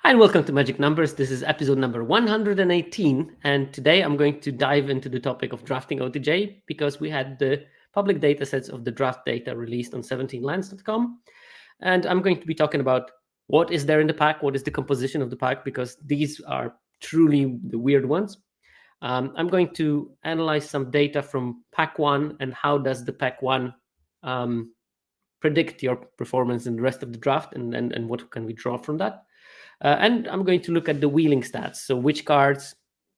Hi, and welcome to Magic Numbers. This is episode number 118, and today I'm going to dive into the topic of drafting OTJ because we had the public datasets of the draft data released on 17lands.com, and I'm going to be talking about what is there in the pack, what is the composition of the pack, because these are truly the weird ones. I'm going to analyze some data from pack one and how does the pack one predict your performance in the rest of the draft, and what can we draw from that. And I'm going to look at the wheeling stats. So which cards,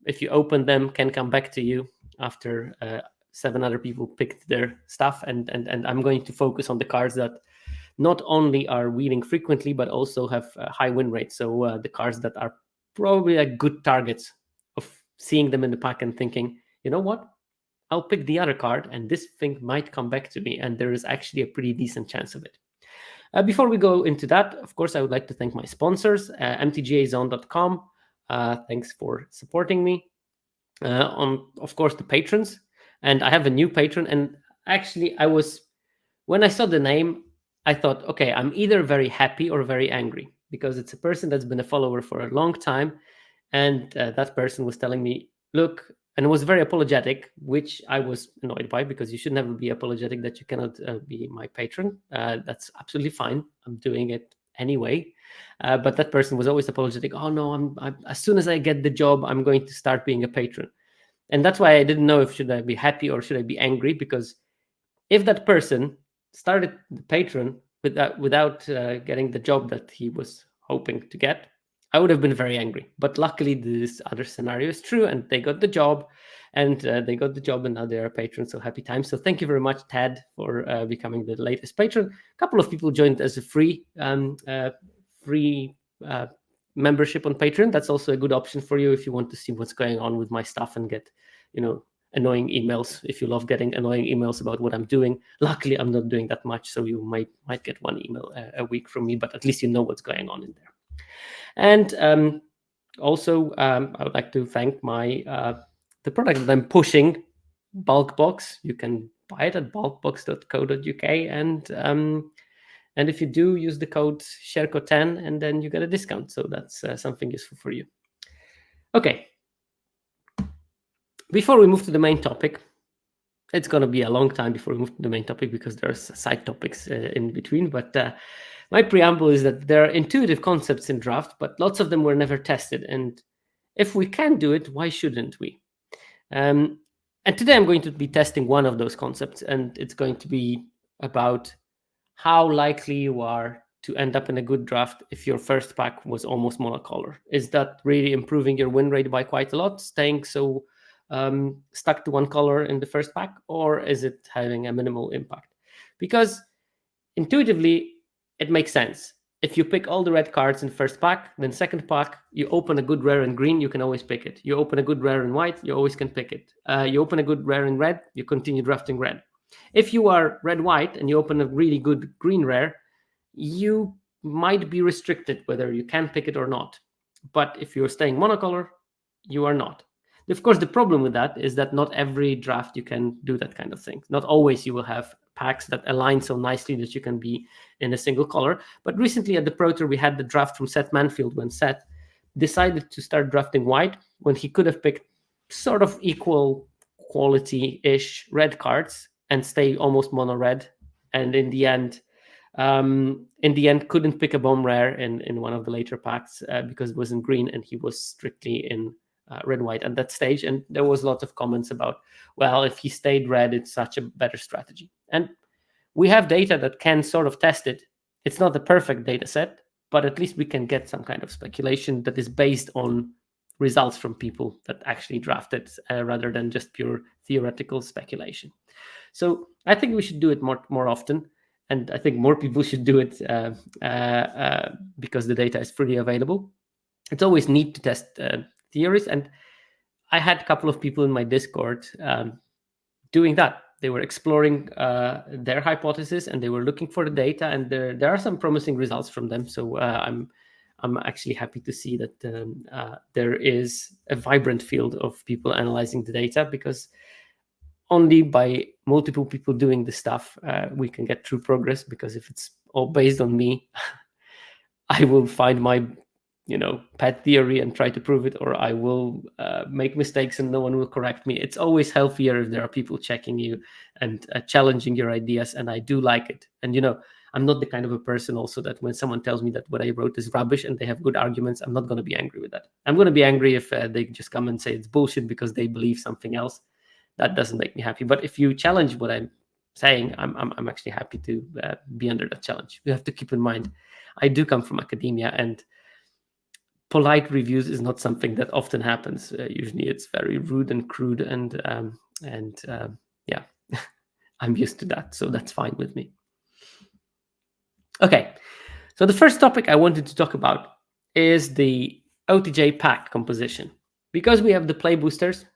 if you open them, can come back to you after 7 other people picked their stuff. And I'm going to focus on the cards that not only are wheeling frequently, but also have a high win rate. So the cards that are probably like good targets of seeing them in the pack and thinking, you know what? I'll pick the other card and this thing might come back to me. And there is actually a pretty decent chance of it. Before we go into that, of course, I would like to thank my sponsors, mtgazone.com. Thanks for supporting me. Of course, the patrons. And I have a new patron. And actually, when I saw the name, I thought, okay, I'm either very happy or very angry because it's a person that's been a follower for a long time. And that person was telling me, look, and was very apologetic, which I was annoyed by because you should never be apologetic that you cannot be my patron. That's absolutely fine. I'm doing it anyway. But that person was always apologetic. Oh no, I'm as soon as I get the job, I'm going to start being a patron. And that's why I didn't know if should I be happy or should I be angry, because if that person started the patron without getting the job that he was hoping to get, I would have been very angry. But luckily, this other scenario is true, and they got the job, and now they are a patron. So happy times. So thank you very much, Ted, for becoming the latest patron. A couple of people joined as a free membership on Patreon. That's also a good option for you if you want to see what's going on with my stuff and get, annoying emails. If you love getting annoying emails about what I'm doing, luckily I'm not doing that much, so you might get one email a week from me, but at least you know what's going on in there. And also, I would like to thank my the product that I'm pushing, Bulkbox. You can buy it at bulkbox.co.uk, and if you do, use the code SHERKO10, and then you get a discount. So that's something useful for you. Okay. Before we move to the main topic, it's going to be a long time before we move to the main topic because there's side topics in between. But my preamble is that there are intuitive concepts in draft, but lots of them were never tested. And if we can do it, why shouldn't we? And today I'm going to be testing one of those concepts, and it's going to be about how likely you are to end up in a good draft if your first pack was almost monocolor. Is that really improving your win rate by quite a lot, staying so stuck to one color in the first pack, or is it having a minimal impact? Because intuitively, it makes sense. If you pick all the red cards in first pack, then second pack, you open a good rare in green, you can always pick it. You open a good rare in white, you always can pick it. You open a good rare in red, you continue drafting red. If you are red-white and you open a really good green rare, you might be restricted whether you can pick it or not. But if you're staying monocolor, you are not. Of course, the problem with that is that not every draft you can do that kind of thing. Not always you will have packs that align so nicely that you can be in a single color. But recently at the Pro Tour, we had the draft from Seth Manfield when Seth decided to start drafting white when he could have picked sort of equal quality-ish red cards and stay almost mono red. And in the end, couldn't pick a bomb rare in one of the later packs because it was in green and he was strictly in red-white at that stage. And there was lots of comments about, well, if he stayed red, it's such a better strategy. And we have data that can sort of test it. It's not the perfect data set, but at least we can get some kind of speculation that is based on results from people that actually drafted rather than just pure theoretical speculation. So I think we should do it more often. And I think more people should do it because the data is freely available. It's always neat to test theories. And I had a couple of people in my Discord doing that. They were exploring their hypothesis and they were looking for the data. And there are some promising results from them. So I'm actually happy to see that there is a vibrant field of people analyzing the data, because only by multiple people doing this stuff we can get true progress. Because if it's all based on me, I will find my pet theory and try to prove it, or I will make mistakes and no one will correct me. It's always healthier if there are people checking you and challenging your ideas, and I do like it. And I'm not the kind of a person also that when someone tells me that what I wrote is rubbish and they have good arguments, I'm not going to be angry with that. I'm going to be angry if they just come and say it's bullshit because they believe something else. That doesn't make me happy. But if you challenge what I'm saying, I'm actually happy to be under that challenge. You have to keep in mind, I do come from academia, and polite reviews is not something that often happens. Usually it's very rude and crude, and yeah, I'm used to that, so that's fine with me. Okay, so the first topic I wanted to talk about is the OTJ pack composition. Because we have the play boosters,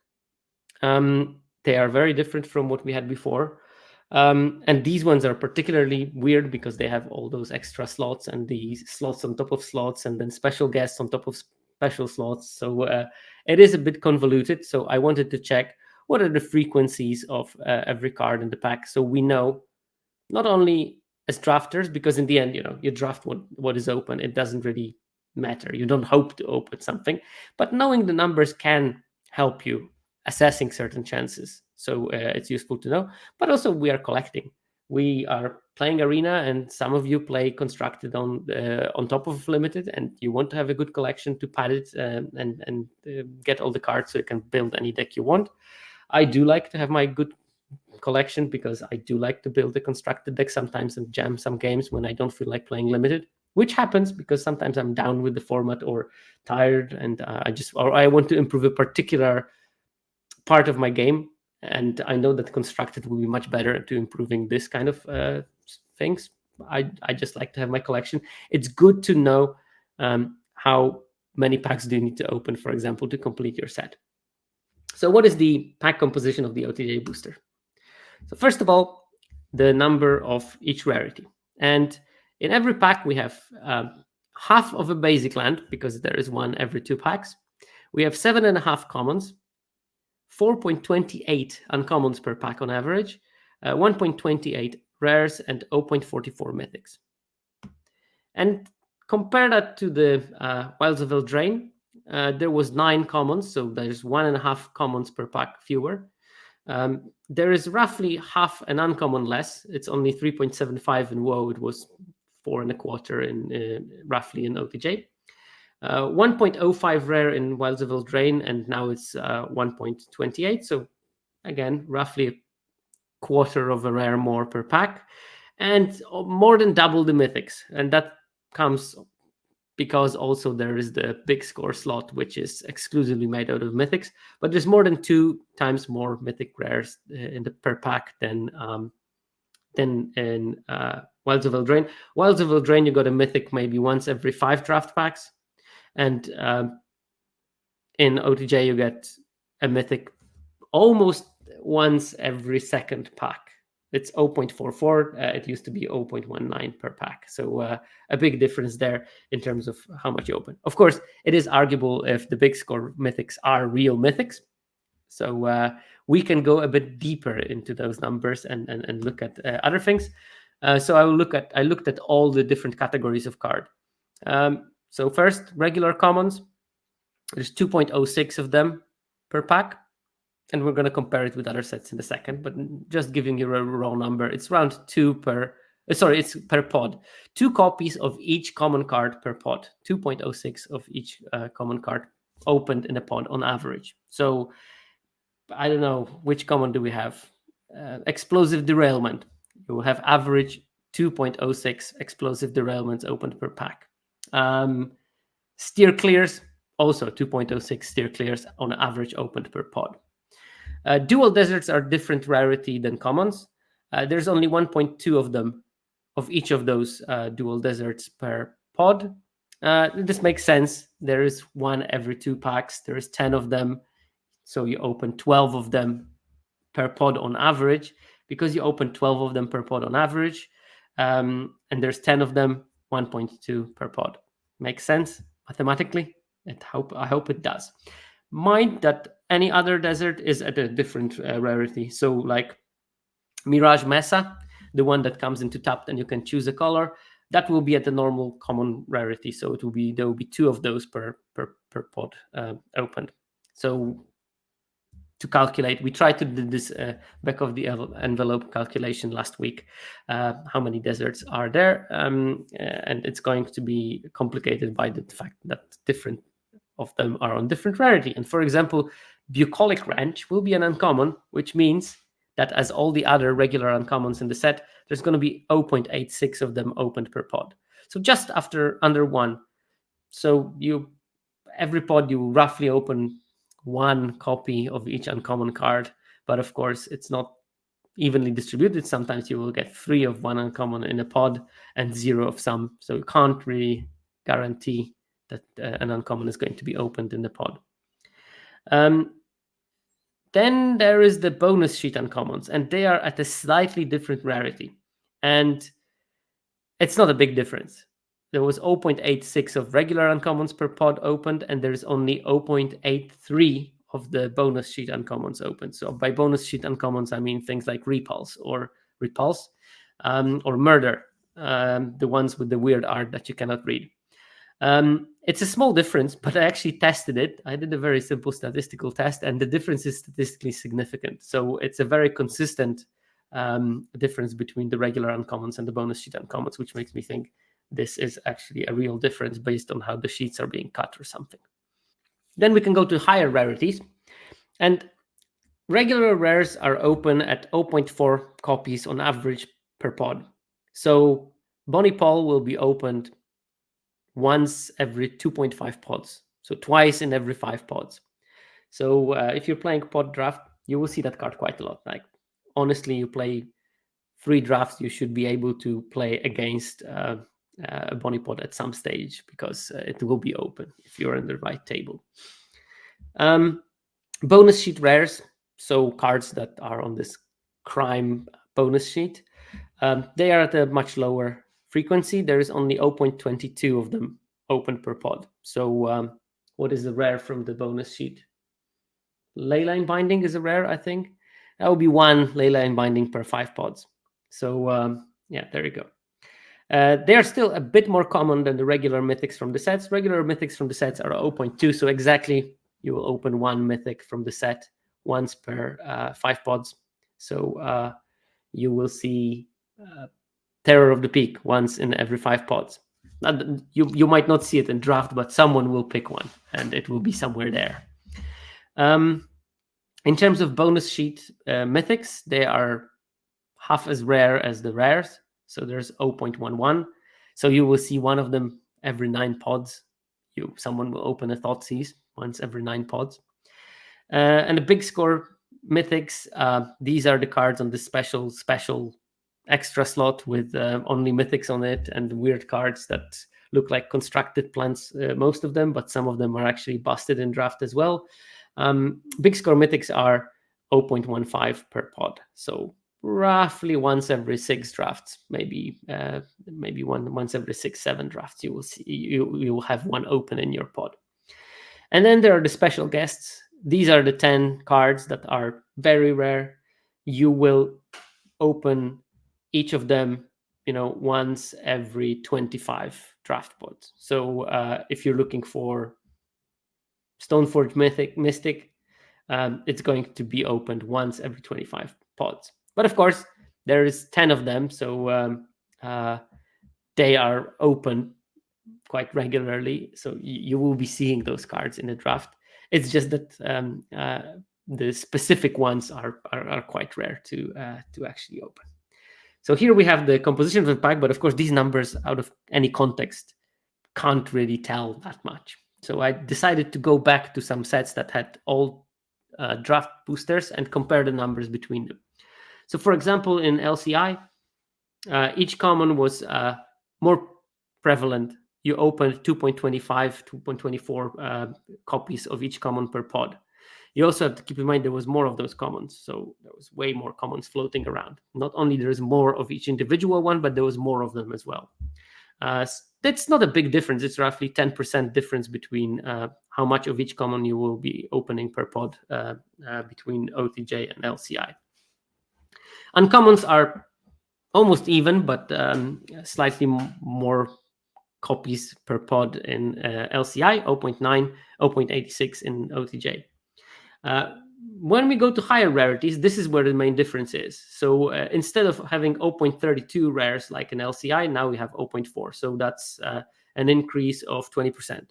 they are very different from what we had before. And these ones are particularly weird because they have all those extra slots and these slots on top of slots and then special guests on top of special slots. So it is a bit convoluted. So I wanted to check what are the frequencies of every card in the pack, so we know not only as drafters, because in the end, you draft what is open. It doesn't really matter. You don't hope to open something, but knowing the numbers can help you assessing certain chances. So it's useful to know. But also we are collecting. We are playing arena, and some of you play constructed on top of limited, and you want to have a good collection to pad it and get all the cards so you can build any deck you want. I do like to have my good collection because I do like to build a constructed deck sometimes and jam some games when I don't feel like playing limited, which happens because sometimes I'm down with the format or tired, and I want to improve a particular part of my game, and I know that constructed will be much better to improving this kind of things. I just like to have my collection. It's good to know how many packs do you need to open, for example, to complete your set. So what is the pack composition of the OTJ booster? So first of all, the number of each rarity. And in every pack, we have half of a basic land, because there is one every 2 packs. We have 7.5 commons, 4.28 uncommons per pack on average, 1.28 rares, and 0.44 mythics. And compare that to the Wilds of Eldraine, there was 9 commons, so there's 1.5 commons per pack fewer. There is roughly half an uncommon less. It's only 3.75 in WoW. It was 4.25 in roughly in OTJ. 1.05 rare in Wilds of Eldraine, and now it's 1.28. So again, roughly a quarter of a rare more per pack, and more than double the mythics. And that comes because also there is the big score slot, which is exclusively made out of mythics, but there's more than 2 times more mythic rares in the per pack than in Wilds of Eldraine. Wilds of Eldraine, you got a mythic maybe once every 5 draft packs, and in OTJ you get a mythic almost once every 2nd pack. It's 0.44. It used to be 0.19 per pack. So a big difference there in terms of how much you open. Of course, it is arguable if the big score mythics are real mythics. So we can go a bit deeper into those numbers and look at other things. So I looked at all the different categories of card. So first, regular commons. There's 2.06 of them per pack. And we're going to compare it with other sets in a second, but just giving you a raw number, it's around 2 per, it's per pod. 2 copies of each common card per pod, 2.06 of each common card opened in a pod on average. So I don't know, which common do we have? Explosive Derailment. You will have average 2.06 explosive derailments opened per pack. Steer Clears, also 2.06 steer clears on average opened per pod. Dual deserts are different rarity than commons. There's only 1.2 of them, of each of those dual deserts per pod. This makes sense. There is 1 every 2 packs. There is 10 of them. So you open 12 of them per pod on average. Because you open 12 of them per pod on average, and there's 10 of them, 1.2 per pod. Makes sense mathematically? I hope it does. Mind that any other desert is at a different rarity. So like Mirage Mesa, the one that comes into tapped and you can choose a color, that will be at the normal common rarity. So there will be 2 of those per pod opened. So to calculate, we tried to do this back of the envelope calculation last week, how many deserts are there, and it's going to be complicated by the fact that different of them are on different rarity. And for example, bucolic ranch will be an uncommon, which means that as all the other regular uncommons in the set, there's going to be 0.86 of them opened per pod. So just under 1. So every pod you roughly open 1 copy of each uncommon card, but of course it's not evenly distributed. Sometimes you will get 3 of 1 uncommon in a pod and 0 of some, so you can't really guarantee that an uncommon is going to be opened in the pod. Then there is the bonus sheet uncommons, and they are at a slightly different rarity, and it's not a big difference. There was 0.86 of regular uncommons per pod opened, and there's only 0.83 of the bonus sheet uncommons opened. So by bonus sheet uncommons, I mean things like repulse or murder, the ones with the weird art that you cannot read. It's a small difference, but I actually tested it. I did a very simple statistical test, and the difference is statistically significant. So it's a very consistent difference between the regular uncommons and the bonus sheet uncommons, which makes me think this is actually a real difference based on how the sheets are being cut or something. Then we can go to higher rarities, and regular rares are open at 0.4 copies on average per pod. So Bonnie Paul will be opened once every 2.5 pods, so twice in every 5 pods. So if you're playing pod draft, you will see that card quite a lot. Like, honestly, you play 3 drafts, you should be able to play against a Bonnie pod at some stage, because it will be open if you're in the right table. Bonus sheet rares, so cards that are on this crime bonus sheet, they are at a much lower frequency. There is only 0.22 of them open per pod. So what is the rare from the bonus sheet? Leyline Binding is a rare, I think. That would be 1 Leyline Binding per 5 pods. So yeah, there you go. They are still a bit more common than the regular mythics from the sets. Regular mythics from the sets are 0.2, so exactly you will open 1 mythic from the set once per 5 pods. So you will see Terror of the Peak once in every 5 pods. You might not see it in draft, but someone will pick one, and it will be somewhere there. In terms of bonus sheet mythics, they are half as rare as the rares. So there's 0.11. So you will see 1 of them every 9 pods. Someone will open a Thoughtseize once every 9 pods. And the big score mythics, these are the cards on the special extra slot with only mythics on it, and weird cards that look like constructed plants, most of them, but some of them are actually busted in draft as well. Big score mythics are 0.15 per pod, so roughly once every 6 drafts, maybe once every 6-7 drafts, you will see you will have 1 open in your pod. And then there are the special guests. These are the 10 cards that are very rare. You will open each of them, once every 25 draft pods. So if you're looking for Stoneforge Mystic, it's going to be opened once every 25 pods. But of course, there is 10 of them, so they are open quite regularly. So you will be seeing those cards in the draft. It's just that the specific ones are quite rare to actually open. So here we have the composition of the pack, but of course these numbers out of any context can't really tell that much. So I decided to go back to some sets that had all draft boosters and compare the numbers between them. So for example, in LCI, each common was more prevalent. You opened 2.25, 2.24 copies of each common per pod. You also have to keep in mind there was more of those commons, so there was way more commons floating around. Not only there is more of each individual one, but there was more of them as well. That's not a big difference. It's roughly 10% difference between how much of each common you will be opening per pod between OTJ and LCI. Uncommons are almost even, but slightly more copies per pod in LCI, 0.9, 0.86 in OTJ. When we go to higher rarities, this is where the main difference is. So instead of having 0.32 rares like in LCI, now we have 0.4. So that's an increase of 20%.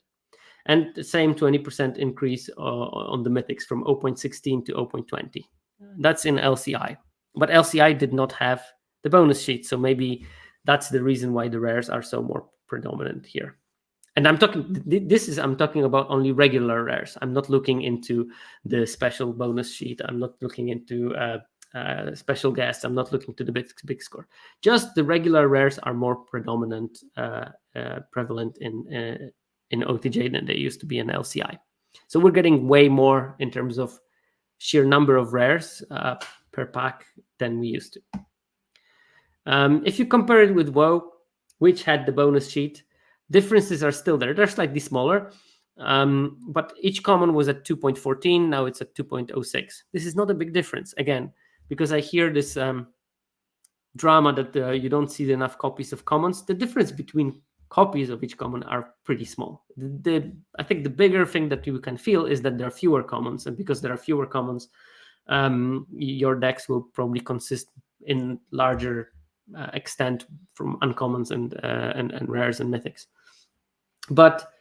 And the same 20% increase on the mythics from 0.16 to 0.20. That's in LCI. But LCI did not have the bonus sheet. So maybe that's the reason why the rares are so more predominant here. And I'm talking about only regular rares. I'm not looking into the special bonus sheet. I'm not looking into special guests. I'm not looking to the big score. Just the regular rares are more predominant, prevalent in OTJ than they used to be in LCI. So we're getting way more in terms of sheer number of rares per pack than we used to. If you compare it with WoW, which had the bonus sheet, differences are still there. They're slightly smaller, but each common was at 2.14. Now it's at 2.06. This is not a big difference, again, because I hear this drama that you don't see enough copies of commons. The difference between copies of each common are pretty small. I think the bigger thing that you can feel is that there are fewer commons, and because there are fewer commons, your decks will probably consist in larger extent from uncommons and rares and mythics. But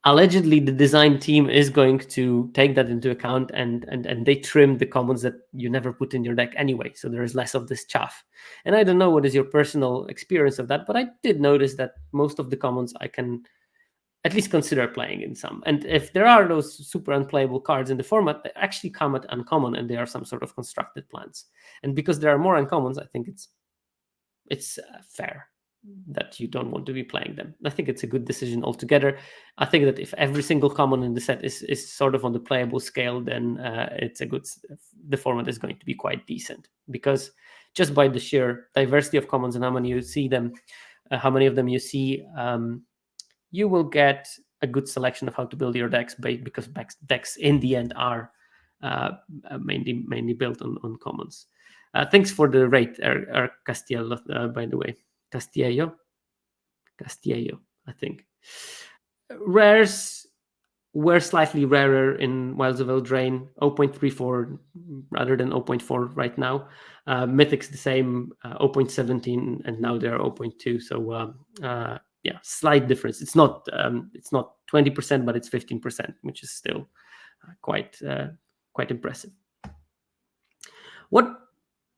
allegedly the design team is going to take that into account, and they trim the commons that you never put in your deck anyway, so there is less of this chaff. And I don't know what is your personal experience of that, but I did notice that most of the commons I can at least consider playing in some. And if there are those super unplayable cards in the format, they actually come at uncommon, and they are some sort of constructed plans. And because there are more uncommons, I think it's fair that you don't want to be playing them. I think it's a good decision altogether. I think that if every single common in the set is sort of on the playable scale, then the format is going to be quite decent, because just by the sheer diversity of commons and how many you see them, how many of them you see, you will get a good selection of how to build your decks, because decks in the end are mainly built on commons. Thanks for the rate, Castiello, by the way. Castillo, I think. Rares were slightly rarer in Wilds of Eldraine, 0.34 rather than 0.4 right now. Mythics the same, 0.17, and now they're 0.2. So yeah, slight difference. It's not 20%, but it's 15%, which is still quite impressive. What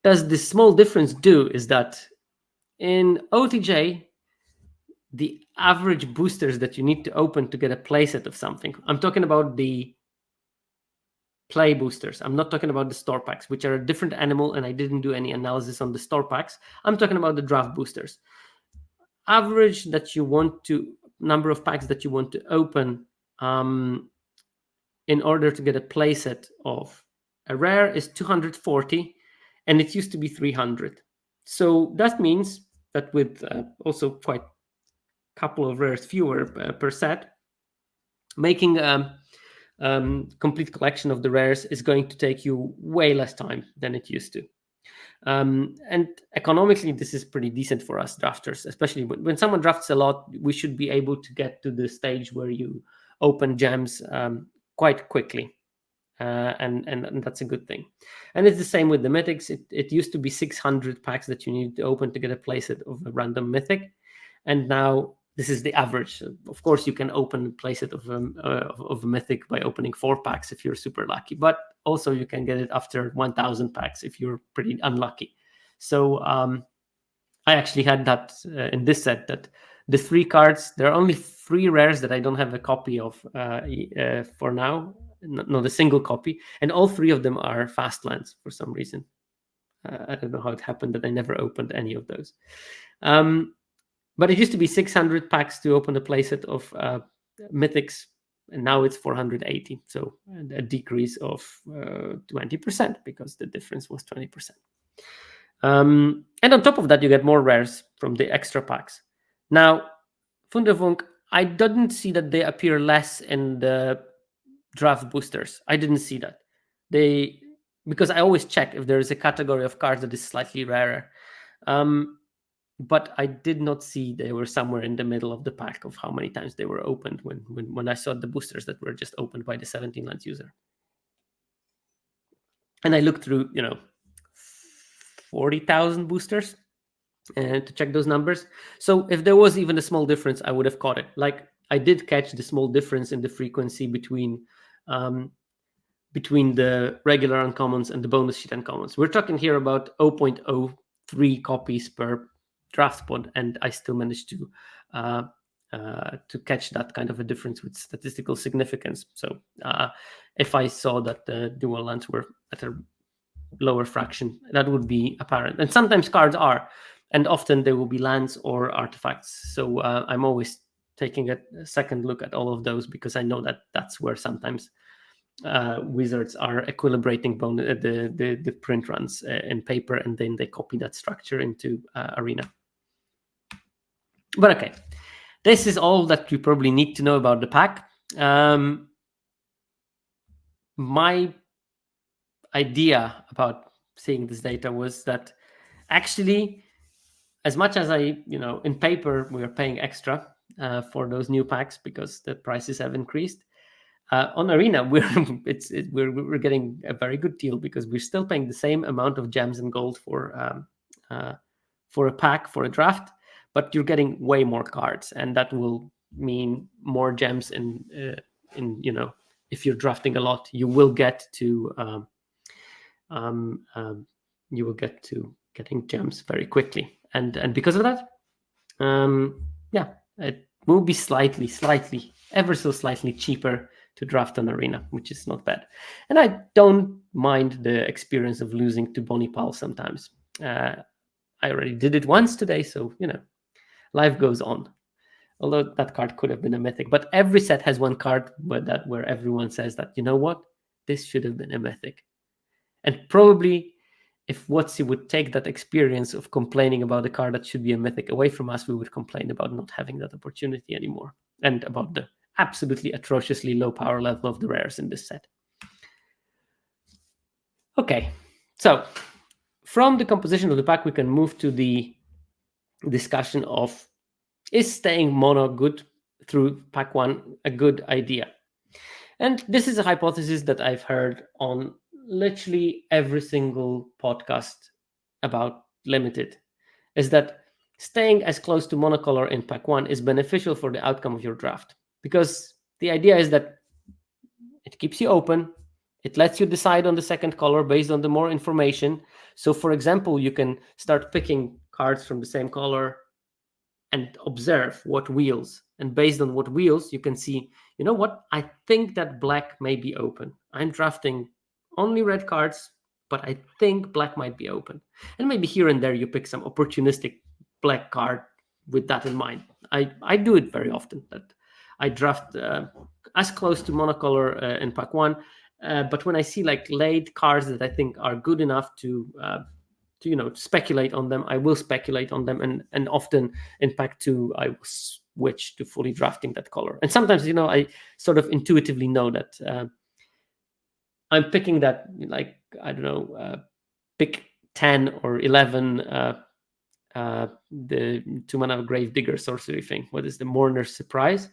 does this small difference do is that in OTJ, the average boosters that you need to open to get a playset of something, I'm talking about the play boosters. I'm not talking about the store packs, which are a different animal, and I didn't do any analysis on the store packs. I'm talking about the draft boosters. Average number of packs that you want to open in order to get a playset of a rare is 240, and it used to be 300. So that means that with also quite a couple of rares fewer per set, making a complete collection of the rares is going to take you way less time than it used to. And economically, this is pretty decent for us drafters, especially when someone drafts a lot. We should be able to get to the stage where you open gems quite quickly. And that's a good thing. And it's the same with the mythics. It used to be 600 packs that you needed to open to get a playset of a random mythic, and now this is the average. Of course, you can open a playset of a mythic by opening 4 packs if you're super lucky, but also you can get it after 1,000 packs if you're pretty unlucky. So I actually had that in this set, that the 3 cards, there are only 3 rares that I don't have a copy of for now. Not a single copy, and all 3 of them are fast lands for some reason. I don't know how it happened that I never opened any of those. But it used to be 600 packs to open a playset of mythics, and now it's 480. So a decrease of 20%, because the difference was 20%. And on top of that, you get more rares from the extra packs. Now, Fundevunk, I didn't see that they appear less in the draft boosters. I didn't see that. Because I always check if there is a category of cards that is slightly rarer. But I did not see they were somewhere in the middle of the pack of how many times they were opened when I saw the boosters that were just opened by the 17 lands user. And I looked through, 40,000 boosters to check those numbers. So if there was even a small difference, I would have caught it. Like I did catch the small difference in the frequency between the regular uncommons and the bonus sheet uncommons. We're talking here about 0.03 copies per draft pod, and I still managed to catch that kind of a difference with statistical significance. So if I saw that the dual lands were at a lower fraction, that would be apparent. And sometimes cards are, and often they will be lands or artifacts. So I'm always taking a second look at all of those, because I know that that's where sometimes wizards are equilibrating the print runs in paper, and then they copy that structure into Arena. But okay, this is all that you probably need to know about the pack. My idea about seeing this data was that actually, as much as in paper we are paying extra for those new packs because the prices have increased, on Arena we're getting a very good deal, because we're still paying the same amount of gems and gold for a pack, for a draft, but you're getting way more cards, and that will mean more gems in if you're drafting a lot, you will get to getting gems very quickly, and because of that, it will be slightly, ever so slightly cheaper to draft on Arena, which is not bad. And I don't mind the experience of losing to Bonipal sometimes. I already did it once today, so life goes on. Although that card could have been a mythic, but every set has one card where everyone says that, you know what, this should have been a mythic. And probably if WotC would take that experience of complaining about the card that should be a mythic away from us, we would complain about not having that opportunity anymore, and about the absolutely atrociously low power level of the rares in this set. Okay, so from the composition of the pack, we can move to the discussion of, is staying mono good through pack one a good idea? And this is a hypothesis that I've heard on literally every single podcast about Limited, is that staying as close to Monocolor in pack one is beneficial for the outcome of your draft, because the idea is that it keeps you open, it lets you decide on the second color based on the more information. So for example, you can start picking cards from the same color and observe what wheels, and based on what wheels you can see, you know what, I think that black may be open. I'm drafting only red cards, but I think black might be open. And maybe here and there you pick some opportunistic black card with that in mind. I do it very often, that I draft as close to Monocolor in pack one, but when I see like late cards that I think are good enough to speculate on them, I will speculate on them, and often in pack two I will switch to fully drafting that color. And sometimes I sort of intuitively know that I'm picking that, like, I don't know, pick 10 or 11, the 2-mana Gravedigger sorcery thing. What is the Mourner's Surprise?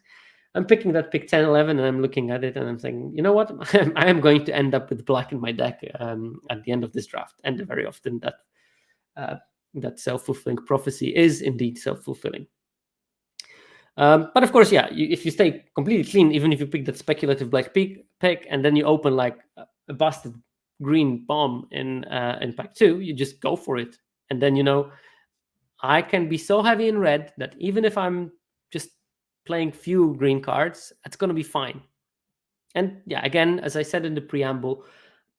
I'm picking that pick 10, 11, and I'm looking at it and I'm saying, you know what, I am going to end up with black in my deck at the end of this draft. And very often that self-fulfilling prophecy is indeed self-fulfilling. But of course, if you stay completely clean, even if you pick that speculative black pick and then you open like a busted green bomb in pack two, you just go for it. And then, I can be so heavy in red that even if I'm just playing few green cards, it's going to be fine. And again, as I said in the preamble,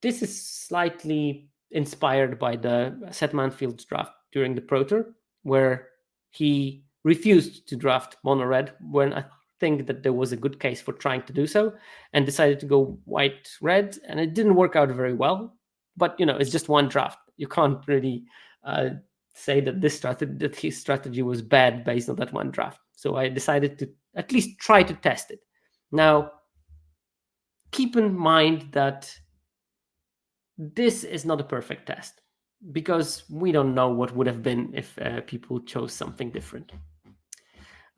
this is slightly inspired by the Seth Manfield's draft during the Pro Tour, where he refused to draft mono red when I think that there was a good case for trying to do so, and decided to go white red, and it didn't work out very well. But it's just one draft. You can't really say that his strategy was bad based on that one draft. So I decided to at least try to test it. Now, keep in mind that this is not a perfect test. because we don't know what would have been if people chose something different.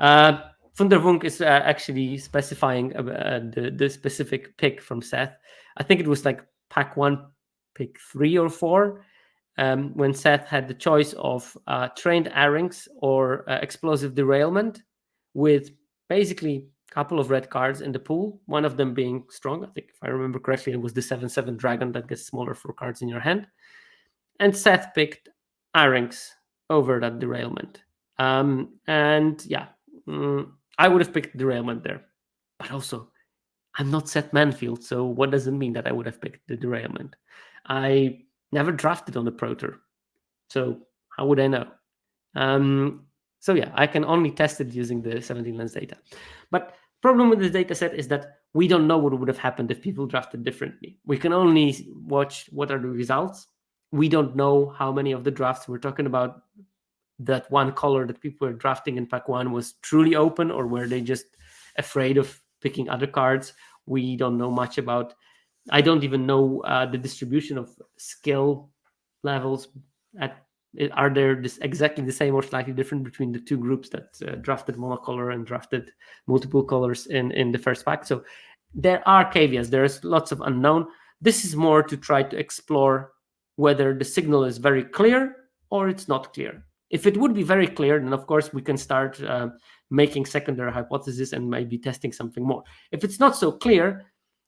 Funderwunk is actually specifying the specific pick from Seth. I think it was like pack 1, pick 3 or 4, when Seth had the choice of trained Arynx or explosive derailment, with basically a couple of red cards in the pool, one of them being strong. I think, if I remember correctly, it was the 7/7 dragon that gets smaller for cards in your hand. And Seth picked Arynx over that derailment. And yeah, I would have picked derailment there. But also, I'm not Seth Manfield, so what does it mean that I would have picked the derailment? I never drafted on the Pro Tour, so how would I know? So yeah, I can only test it using the 17 lens data. But problem with this data set is that we don't know what would have happened if people drafted differently. We can only watch what are the results. We don't know how many of the drafts we're talking about, that one color that people were drafting in pack 1 was truly open, or were they just afraid of picking other cards. We don't know much about. I don't even know the distribution of skill levels. Are there exactly the same or slightly different between the two groups that drafted monocolor and drafted multiple colors in the first pack? So there are caveats. There's lots of unknown. This is more to try to explore whether the signal is very clear or it's not clear. If it would be very clear, then of course we can start making secondary hypotheses and maybe testing something more. If it's not so clear,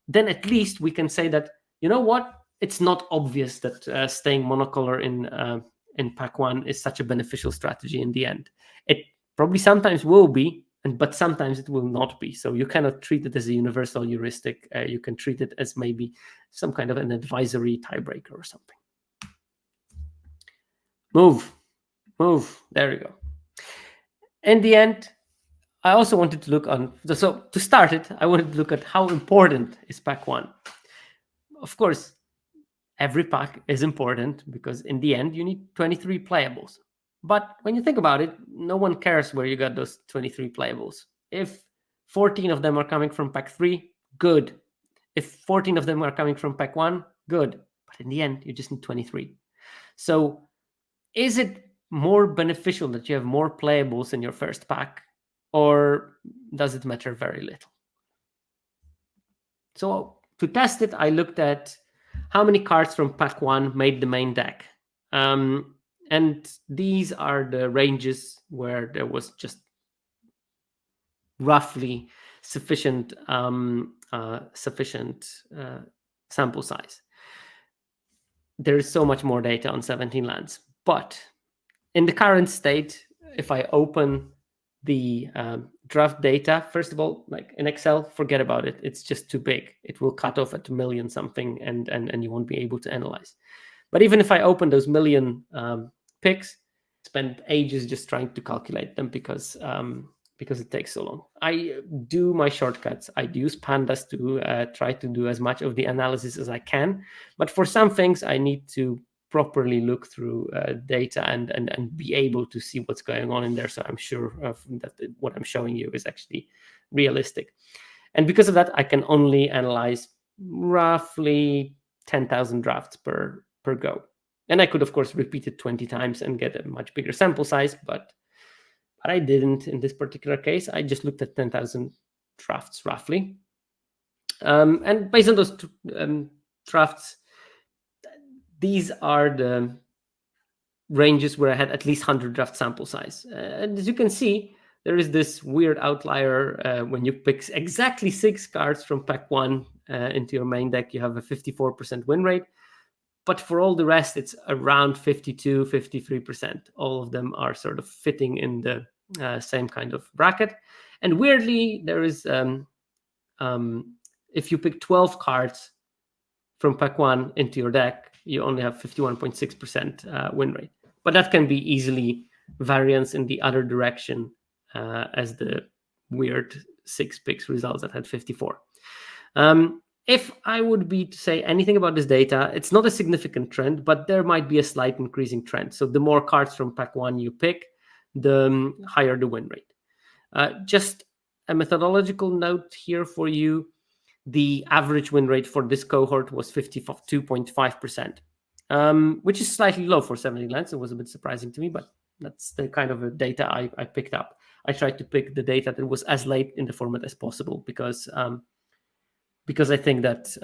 then at least we can say that, you know what, it's not obvious that staying monocolor in pack 1 is such a beneficial strategy in the end. It probably sometimes will be, but sometimes it will not be. So you cannot treat it as a universal heuristic. You can treat it as maybe some kind of an advisory tiebreaker or something. Move. There you go. In the end, I also wanted to look on. So to start it, I wanted to look at how important is pack 1. Of course, every pack is important because in the end, you need 23 playables. But when you think about it, no one cares where you got those 23 playables. If 14 of them are coming from pack 3, good. If 14 of them are coming from pack 1, good. But in the end, you just need 23. So is it more beneficial that you have more playables in your first pack, or does it matter very little? So to test it, I looked at how many cards from pack 1 made the main deck. And these are the ranges where there was just roughly sufficient sample size. There is so much more data on 17 lands. But in the current state, if I open the draft data, first of all, like in Excel, forget about it. It's just too big. It will cut off at 1,000,000 something, and you won't be able to analyze. But even if I open those 1,000,000 picks, spend ages just trying to calculate them because it takes so long. I do my shortcuts. I use pandas to try to do as much of the analysis as I can. But for some things, I need to properly look through data and be able to see what's going on in there. So I'm sure that what I'm showing you is actually realistic. And because of that, I can only analyze roughly 10,000 drafts per go. And I could, of course, repeat it 20 times and get a much bigger sample size, but I didn't in this particular case. I just looked at 10,000 drafts roughly. And based on those drafts, these are the ranges where I had at least 100 draft sample size. And as you can see, there is this weird outlier when you pick exactly 6 cards from pack 1 into your main deck, you have a 54% win rate. But for all the rest, it's around 52, 53%. All of them are sort of fitting in the same kind of bracket. And weirdly, there is, if you pick 12 cards from pack 1 into your deck, you only have 51.6% win rate. But that can be easily variance in the other direction as the weird 6 picks results that had 54. If I would be to say anything about this data, it's not a significant trend, but there might be a slight increasing trend. So the more cards from pack 1 you pick, the higher the win rate. Just a methodological note here for you. The average win rate for this cohort was 52.5%. which is slightly low for 17 lands. It was a bit surprising to me, but that's the kind of data I picked up. I tried to pick the data that was as late in the format as possible because I think that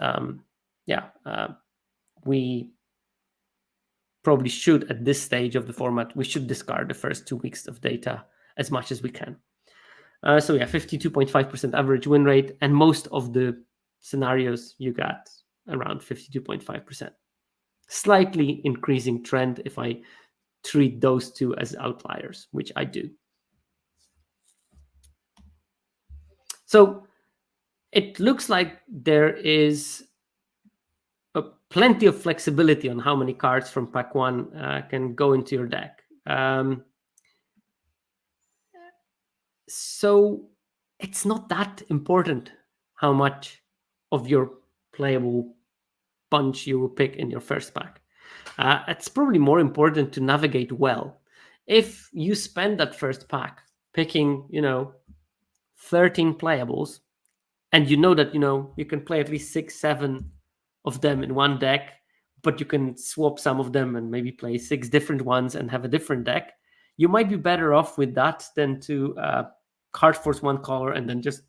we probably should, at this stage of the format, we should discard the first 2 weeks of data as much as we can. So yeah, 52.5% average win rate, and most of the scenarios you got around 52.5%. Slightly increasing trend if I treat those two as outliers, which I do. So it looks like there is plenty of flexibility on how many cards from pack 1 can go into your deck. So it's not that important how much of your playable bunch you will pick in your first pack. It's probably more important to navigate well. If you spend that first pack picking, 13 playables, and you know that, you can play at least 6, 7 of them in one deck, but you can swap some of them and maybe play 6 different ones and have a different deck, you might be better off with that than to card force one color and then just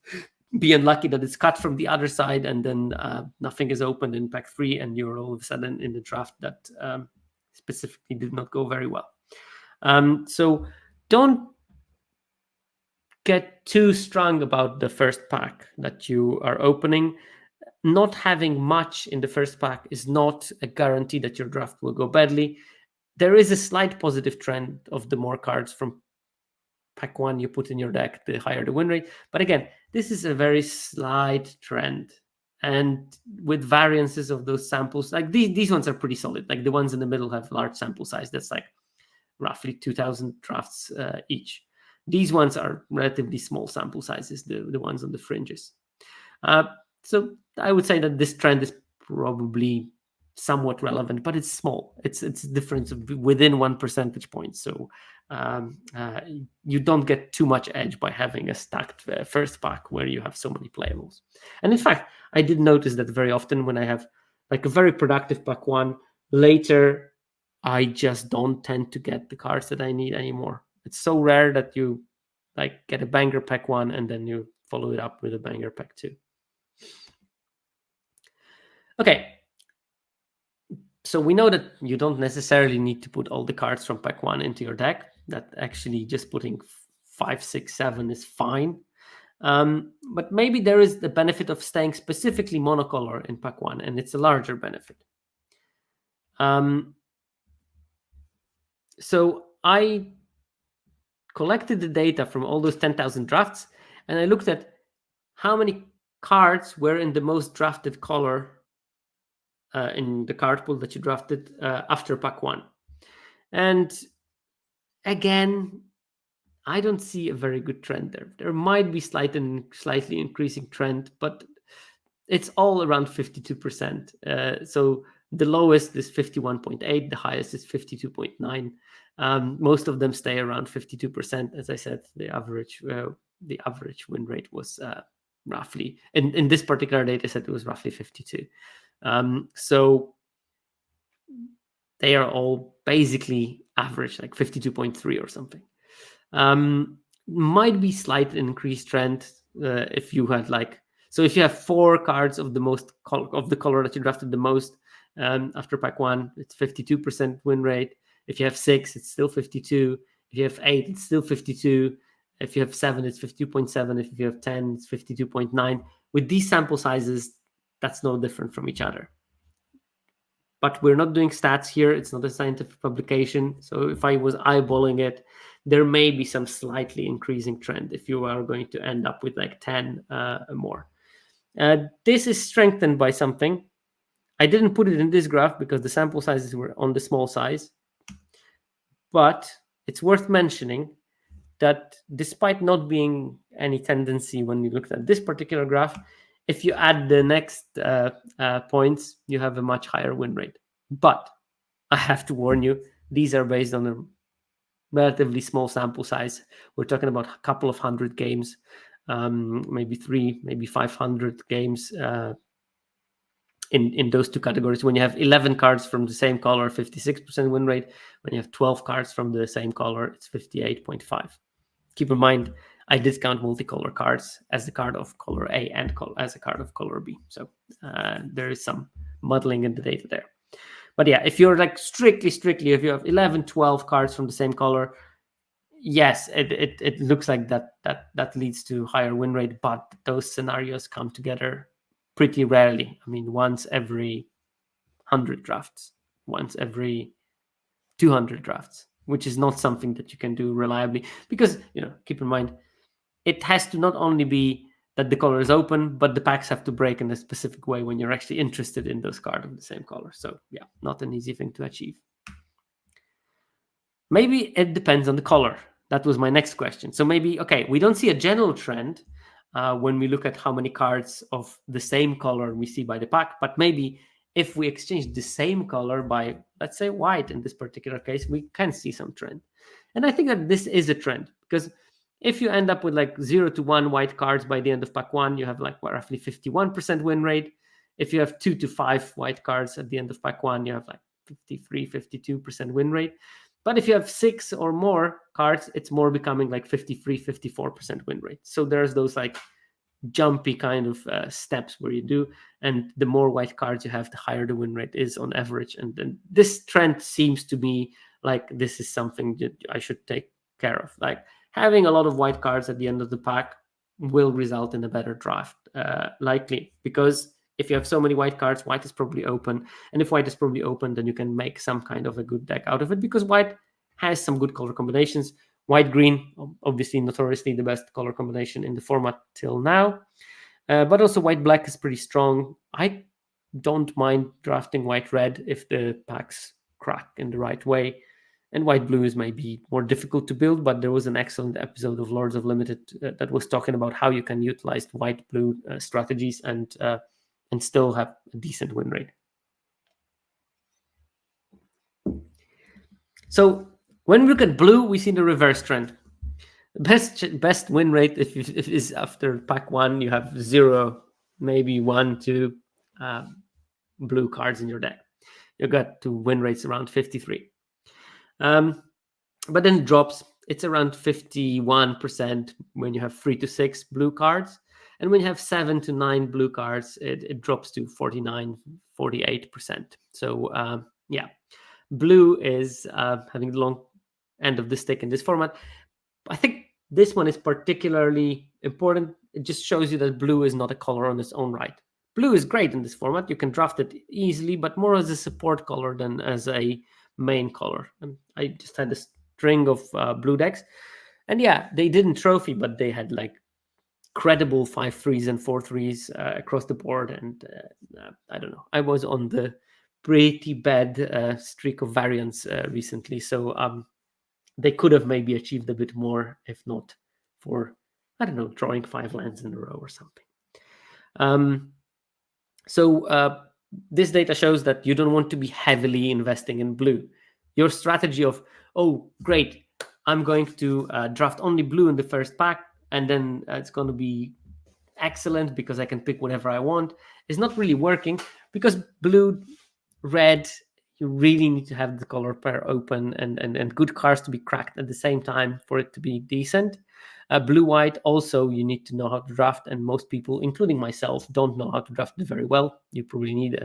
be unlucky that it's cut from the other side, and then nothing is opened in pack 3, and you're all of a sudden in the draft that specifically did not go very well. So don't get too strong about the first pack that you are opening. Not having much in the first pack is not a guarantee that your draft will go badly. There is a slight positive trend of the more cards from pack 1 you put in your deck, the higher the win rate. But again, this is a very slight trend. And with variances of those samples, like these ones are pretty solid. Like the ones in the middle have large sample size. That's like roughly 2,000 drafts each. These ones are relatively small sample sizes, the ones on the fringes. So I would say that this trend is probably somewhat relevant, but it's small. It's a difference of within 1 percentage point. So you don't get too much edge by having a stacked first pack where you have so many playables. And in fact, I did notice that very often when I have like a very productive pack 1, later I just don't tend to get the cards that I need anymore. It's so rare that you like get a banger pack 1 and then you follow it up with a banger pack 2. Okay. So we know that you don't necessarily need to put all the cards from pack 1 into your deck. That actually just putting 5, 6, 7 is fine. But maybe there is the benefit of staying specifically monocolor in pack 1, and it's a larger benefit. So I collected the data from all those 10,000 drafts, and I looked at how many cards were in the most drafted color in the card pool that you drafted after pack 1. And again, I don't see a very good trend there. There might be slightly increasing trend, but it's all around 52%. So the lowest is 51.8, the highest is 52.9. Most of them stay around 52%. As I said, the average win rate was roughly, in this particular data set, it was roughly 52. So they are all basically average, like 52.3 or something. Might be slight increased trend if you had so if you have 4 cards of the color that you drafted the most after pack 1, it's 52% win rate. If you have 6, it's still 52. If you have 8, it's still 52. If you have 7, it's 52.7. If you have 10, it's 52.9. With these sample sizes, that's no different from each other. But we're not doing stats here. It's not a scientific publication. So if I was eyeballing it, there may be some slightly increasing trend if you are going to end up with like 10 more. This is strengthened by something. I didn't put it in this graph because the sample sizes were on the small size. But it's worth mentioning that despite not being any tendency when you looked at this particular graph, if you add the next points, you have a much higher win rate. But I have to warn you, these are based on a relatively small sample size. We're talking about a couple of hundred games, maybe 3, maybe 500 games in those two categories. When you have 11 cards from the same color, 56% win rate. When you have 12 cards from the same color, it's 58.5. Keep in mind, I discount multicolor cards as the card of color A and as a card of color B. So there is some muddling in the data there. But yeah, if you're like strictly, if you have 11, 12 cards from the same color, yes, it looks like that leads to higher win rate, but those scenarios come together pretty rarely. I mean, once every 100 drafts, once every 200 drafts, which is not something that you can do reliably, because, keep in mind, it has to not only be that the color is open, but the packs have to break in a specific way when you're actually interested in those cards of the same color. So yeah, not an easy thing to achieve. Maybe it depends on the color. That was my next question. So maybe, okay, we don't see a general trend when we look at how many cards of the same color we see by the pack, but maybe if we exchange the same color by, let's say, white in this particular case, we can see some trend. And I think that this is a trend, because if you end up with like 0 to 1 white cards by the end of pack 1, you have like roughly 51% win rate. If you have 2 to 5 white cards at the end of pack 1, you have like 53, 52% win rate. But if you have 6 or more cards, it's more becoming like 53, 54% win rate. So there's those like jumpy kind of steps where you do, and the more white cards you have, the higher the win rate is on average. And then this trend seems to be like this is something that I should take care of. Like having a lot of white cards at the end of the pack will result in a better draft, likely, because if you have so many white cards, white is probably open. And if white is probably open, then you can make some kind of a good deck out of it, because white has some good color combinations. White-green, obviously notoriously the best color combination in the format till now. But also white-black is pretty strong. I don't mind drafting white-red if the packs crack in the right way. And white-blue is maybe more difficult to build, but there was an excellent episode of Lords of Limited that was talking about how you can utilize white-blue strategies and still have a decent win rate. So when we look at blue, we see the reverse trend. The best win rate if is after pack 1, you have 0, maybe 1, 2 blue cards in your deck. You got to win rates around 53. But then it drops. It's around 51% when you have 3 to 6 blue cards. And when you have 7 to 9 blue cards, it drops to 49, 48%. So yeah, blue is having the long end of the stick in this format. I think this one is particularly important. It just shows you that blue is not a color on its own right. Blue is great in this format. You can draft it easily, but more as a support color than as a main color. And I just had a string of blue decks. And yeah, they didn't trophy, but they had like credible 5-3s and 4-3s across the board. And I don't know. I was on the pretty bad streak of variance recently. So they could have maybe achieved a bit more, if not for, I don't know, drawing 5 lands in a row or something. So this data shows that you don't want to be heavily investing in blue. Your strategy of, oh, great, I'm going to draft only blue in the first pack, and then it's going to be excellent because I can pick whatever I want, is not really working, because blue, red, you really need to have the color pair open and good cards to be cracked at the same time for it to be decent. Blue-white, also, you need to know how to draft, and most people, including myself, don't know how to draft it very well. You probably need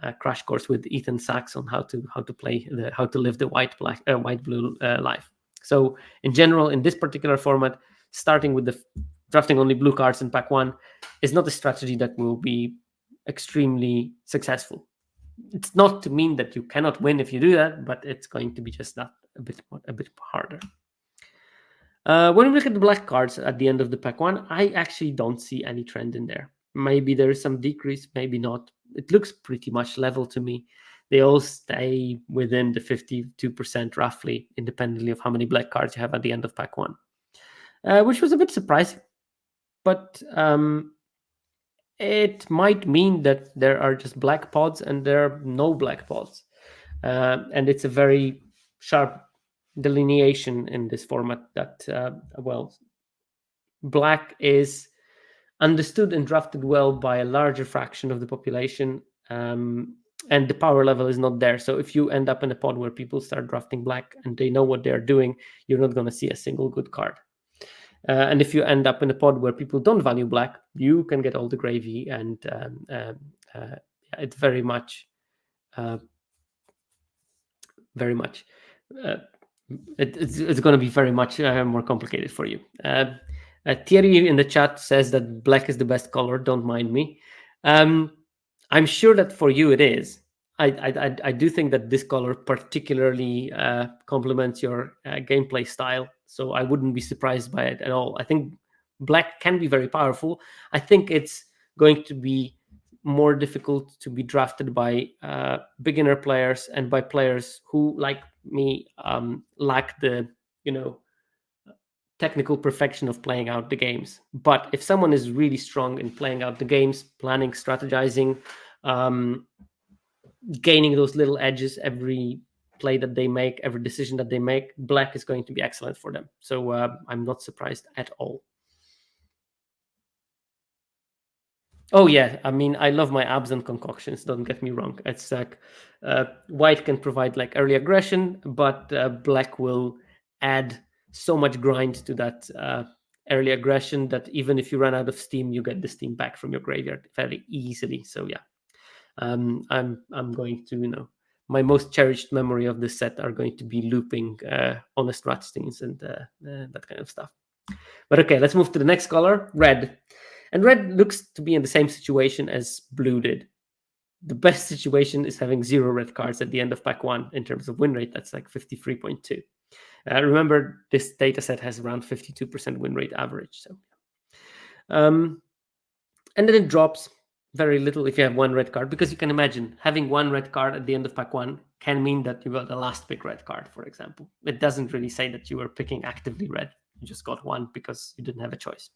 a crash course with Ethan Sachs on how to play, how to live the white-blue life. So in general, in this particular format, starting with the drafting only blue cards in pack 1 is not a strategy that will be extremely successful. It's not to mean that you cannot win if you do that, but it's going to be just that a bit harder. When we look at the black cards at the end of the pack 1, I actually don't see any trend in there. Maybe there is some decrease, maybe not. It looks pretty much level to me. They all stay within the 52% roughly, independently of how many black cards you have at the end of pack 1, which was a bit surprising. But it might mean that there are just black pods and there are no black pods. And it's a very sharp delineation in this format that, black is understood and drafted well by a larger fraction of the population, and the power level is not there. So if you end up in a pod where people start drafting black and they know what they're doing, you're not going to see a single good card. And if you end up in a pod where people don't value black, you can get all the gravy, and it's very much, it's going to be very much more complicated for you. Thierry in the chat says that black is the best color. Don't mind me. I'm sure that for you it is. I do think that this color particularly complements your gameplay style, so I wouldn't be surprised by it at all. I think black can be very powerful. I think it's going to be more difficult to be drafted by beginner players and by players who, like me, lack the technical perfection of playing out the games. But if someone is really strong in playing out the games, planning, strategizing, gaining those little edges every play that they make, every decision that they make, black is going to be excellent for them. So I'm not surprised at all. Oh yeah, I mean, I love my absent concoctions, don't get me wrong. It's like white can provide like early aggression, but black will add so much grind to that early aggression that even if you run out of steam, you get the steam back from your graveyard very easily. So yeah, I'm going to, my most cherished memory of this set are going to be looping honest Ratsteins and that kind of stuff. But okay, let's move to the next color, red. And red looks to be in the same situation as blue did. The best situation is having 0 red cards at the end of pack 1 in terms of win rate. That's like 53.2. Remember, this data set has around 52% win rate average. So, and then it drops very little if you have 1 red card, because you can imagine having 1 red card at the end of pack 1 can mean that you got the last pick red card, for example. It doesn't really say that you were picking actively red. You just got 1 because you didn't have a choice.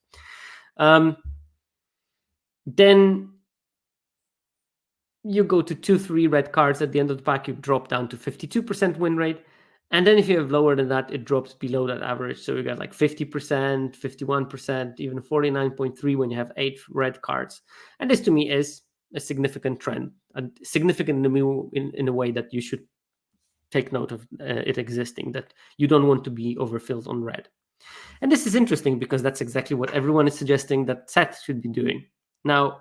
Then you go to 2-3 red cards at the end of the pack, you drop down to 52% win rate. And then if you have lower than that, it drops below that average. So you got like 50%, 51%, even 49.3 when you have 8 red cards. And this to me is a significant trend, and significant in a way that you should take note of it existing, that you don't want to be overfilled on red. And this is interesting because that's exactly what everyone is suggesting that Seth should be doing. Now,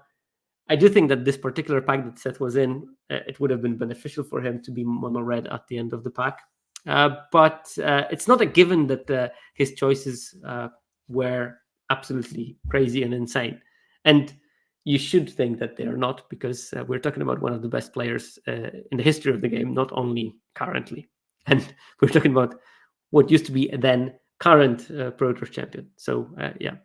I do think that this particular pack that Seth was in, it would have been beneficial for him to be mono red at the end of the pack. But it's not a given that his choices were absolutely crazy and insane. And you should think that they are not, because we're talking about one of the best players in the history of the game, not only currently. And we're talking about what used to be then current Pro Tour champion. So, yeah.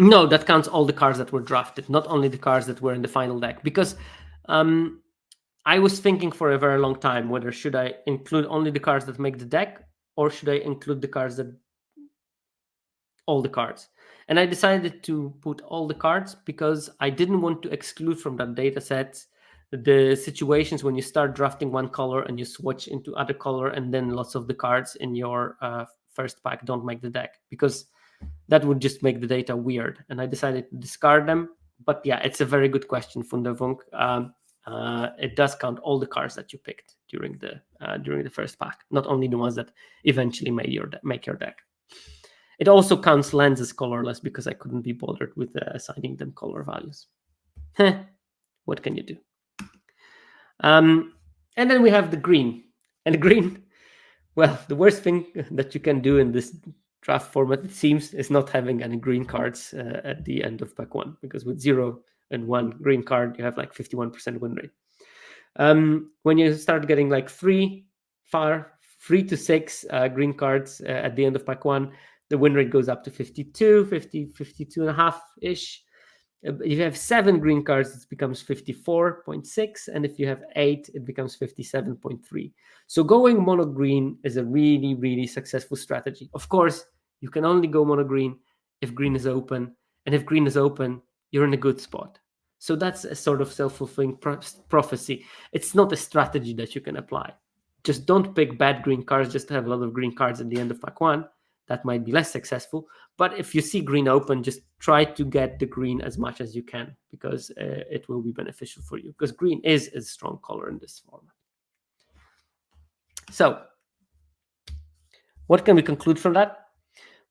No, that counts all the cards that were drafted, not only the cards that were in the final deck. Because I was thinking for a very long time whether should I include only the cards that make the deck, or should I include the cards that... all the cards. And I decided to put all the cards because I didn't want to exclude from that data set the situations when you start drafting one color and you switch into other color, and then lots of the cards in your first pack don't make the deck, because that would just make the data weird. And I decided to discard them. But yeah, it's a very good question, Fundervunk. It does count all the cards that you picked during the first pack, not only the ones that eventually make your deck. It also counts lands as colorless because I couldn't be bothered with assigning them color values. What can you do? And then we have the green. And the green, well, the worst thing that you can do in this draft format, it seems, is not having any green cards at the end of pack 1, because with 0 and 1 green card, you have like 51% win rate. When you start getting like 3 to 6 green cards at the end of pack 1, the win rate goes up to 52 and a half ish. If you have 7 green cards, it becomes 54.6, and if you have 8, it becomes 57.3. So going mono green is a really, really successful strategy. Of course, you can only go mono green if green is open, and if green is open, you're in a good spot. So that's a sort of self-fulfilling prophecy. It's not a strategy that you can apply. Just don't pick bad green cards just to have a lot of green cards at the end of pack 1. that might be less successful. But if you see green open, just try to get the green as much as you can, because it will be beneficial for you, because green is a strong color in this format. So what can we conclude from that?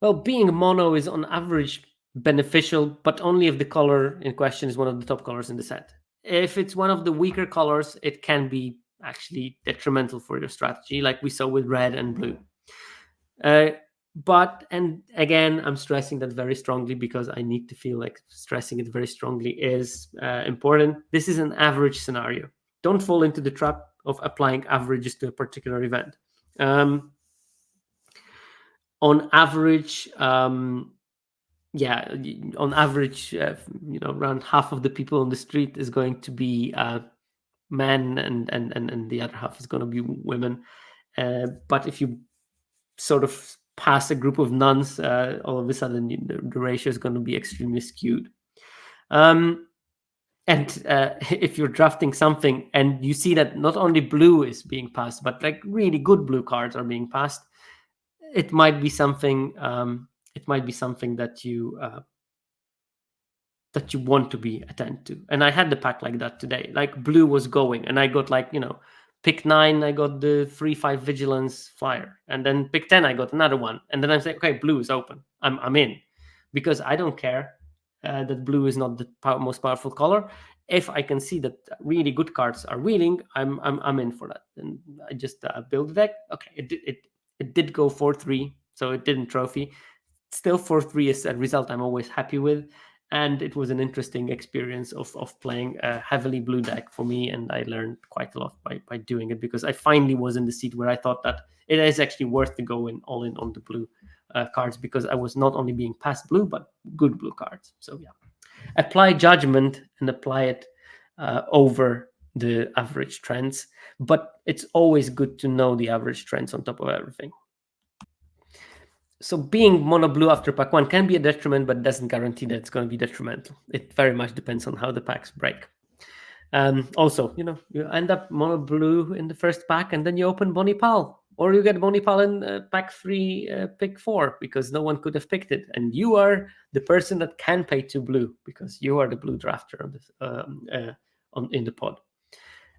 Well, being mono is on average beneficial, but only if the color in question is one of the top colors in the set. If it's one of the weaker colors, it can be actually detrimental for your strategy, like we saw with red and blue. But, and again, I'm stressing that very strongly because I need to feel like stressing it very strongly is important. This is an average scenario. Don't fall into the trap of applying averages to a particular event. On average, on average, around half of the people on the street is going to be men, and the other half is going to be women. But if you sort of pass a group of nuns, all of a sudden the ratio is going to be extremely skewed. And if you're drafting something and you see that not only blue is being passed, but like really good blue cards are being passed, it might be something. It might be something that you want to be attend to. And I had the pack like that today. Like blue was going, and I got like pick 9, I got the 3/5 vigilance flyer, and then pick 10, I got another one, and then I'm saying, okay, blue is open. I'm in, because I don't care that blue is not the most powerful color. If I can see that really good cards are wheeling, I'm in for that. And I just build the deck. Okay, it did go 4-3, so it didn't trophy. Still 4-3 is a result I'm always happy with. And it was an interesting experience of playing a heavily blue deck for me, and I learned quite a lot by doing it, because I finally was in the seat where I thought that it is actually worth to go all in on the blue cards, because I was not only being passed blue, but good blue cards. So yeah, apply judgment and apply it over the average trends, but it's always good to know the average trends on top of everything. So being mono blue after pack 1 can be a detriment, but doesn't guarantee that it's going to be detrimental. It very much depends on how the packs break. Also, you end up mono blue in the first pack, and then you open Bonnie Pal, or you get Bonnie Pal in pack 3, pick 4, because no one could have picked it, and you are the person that can pay 2 blue, because you are the blue drafter on this, in the pod.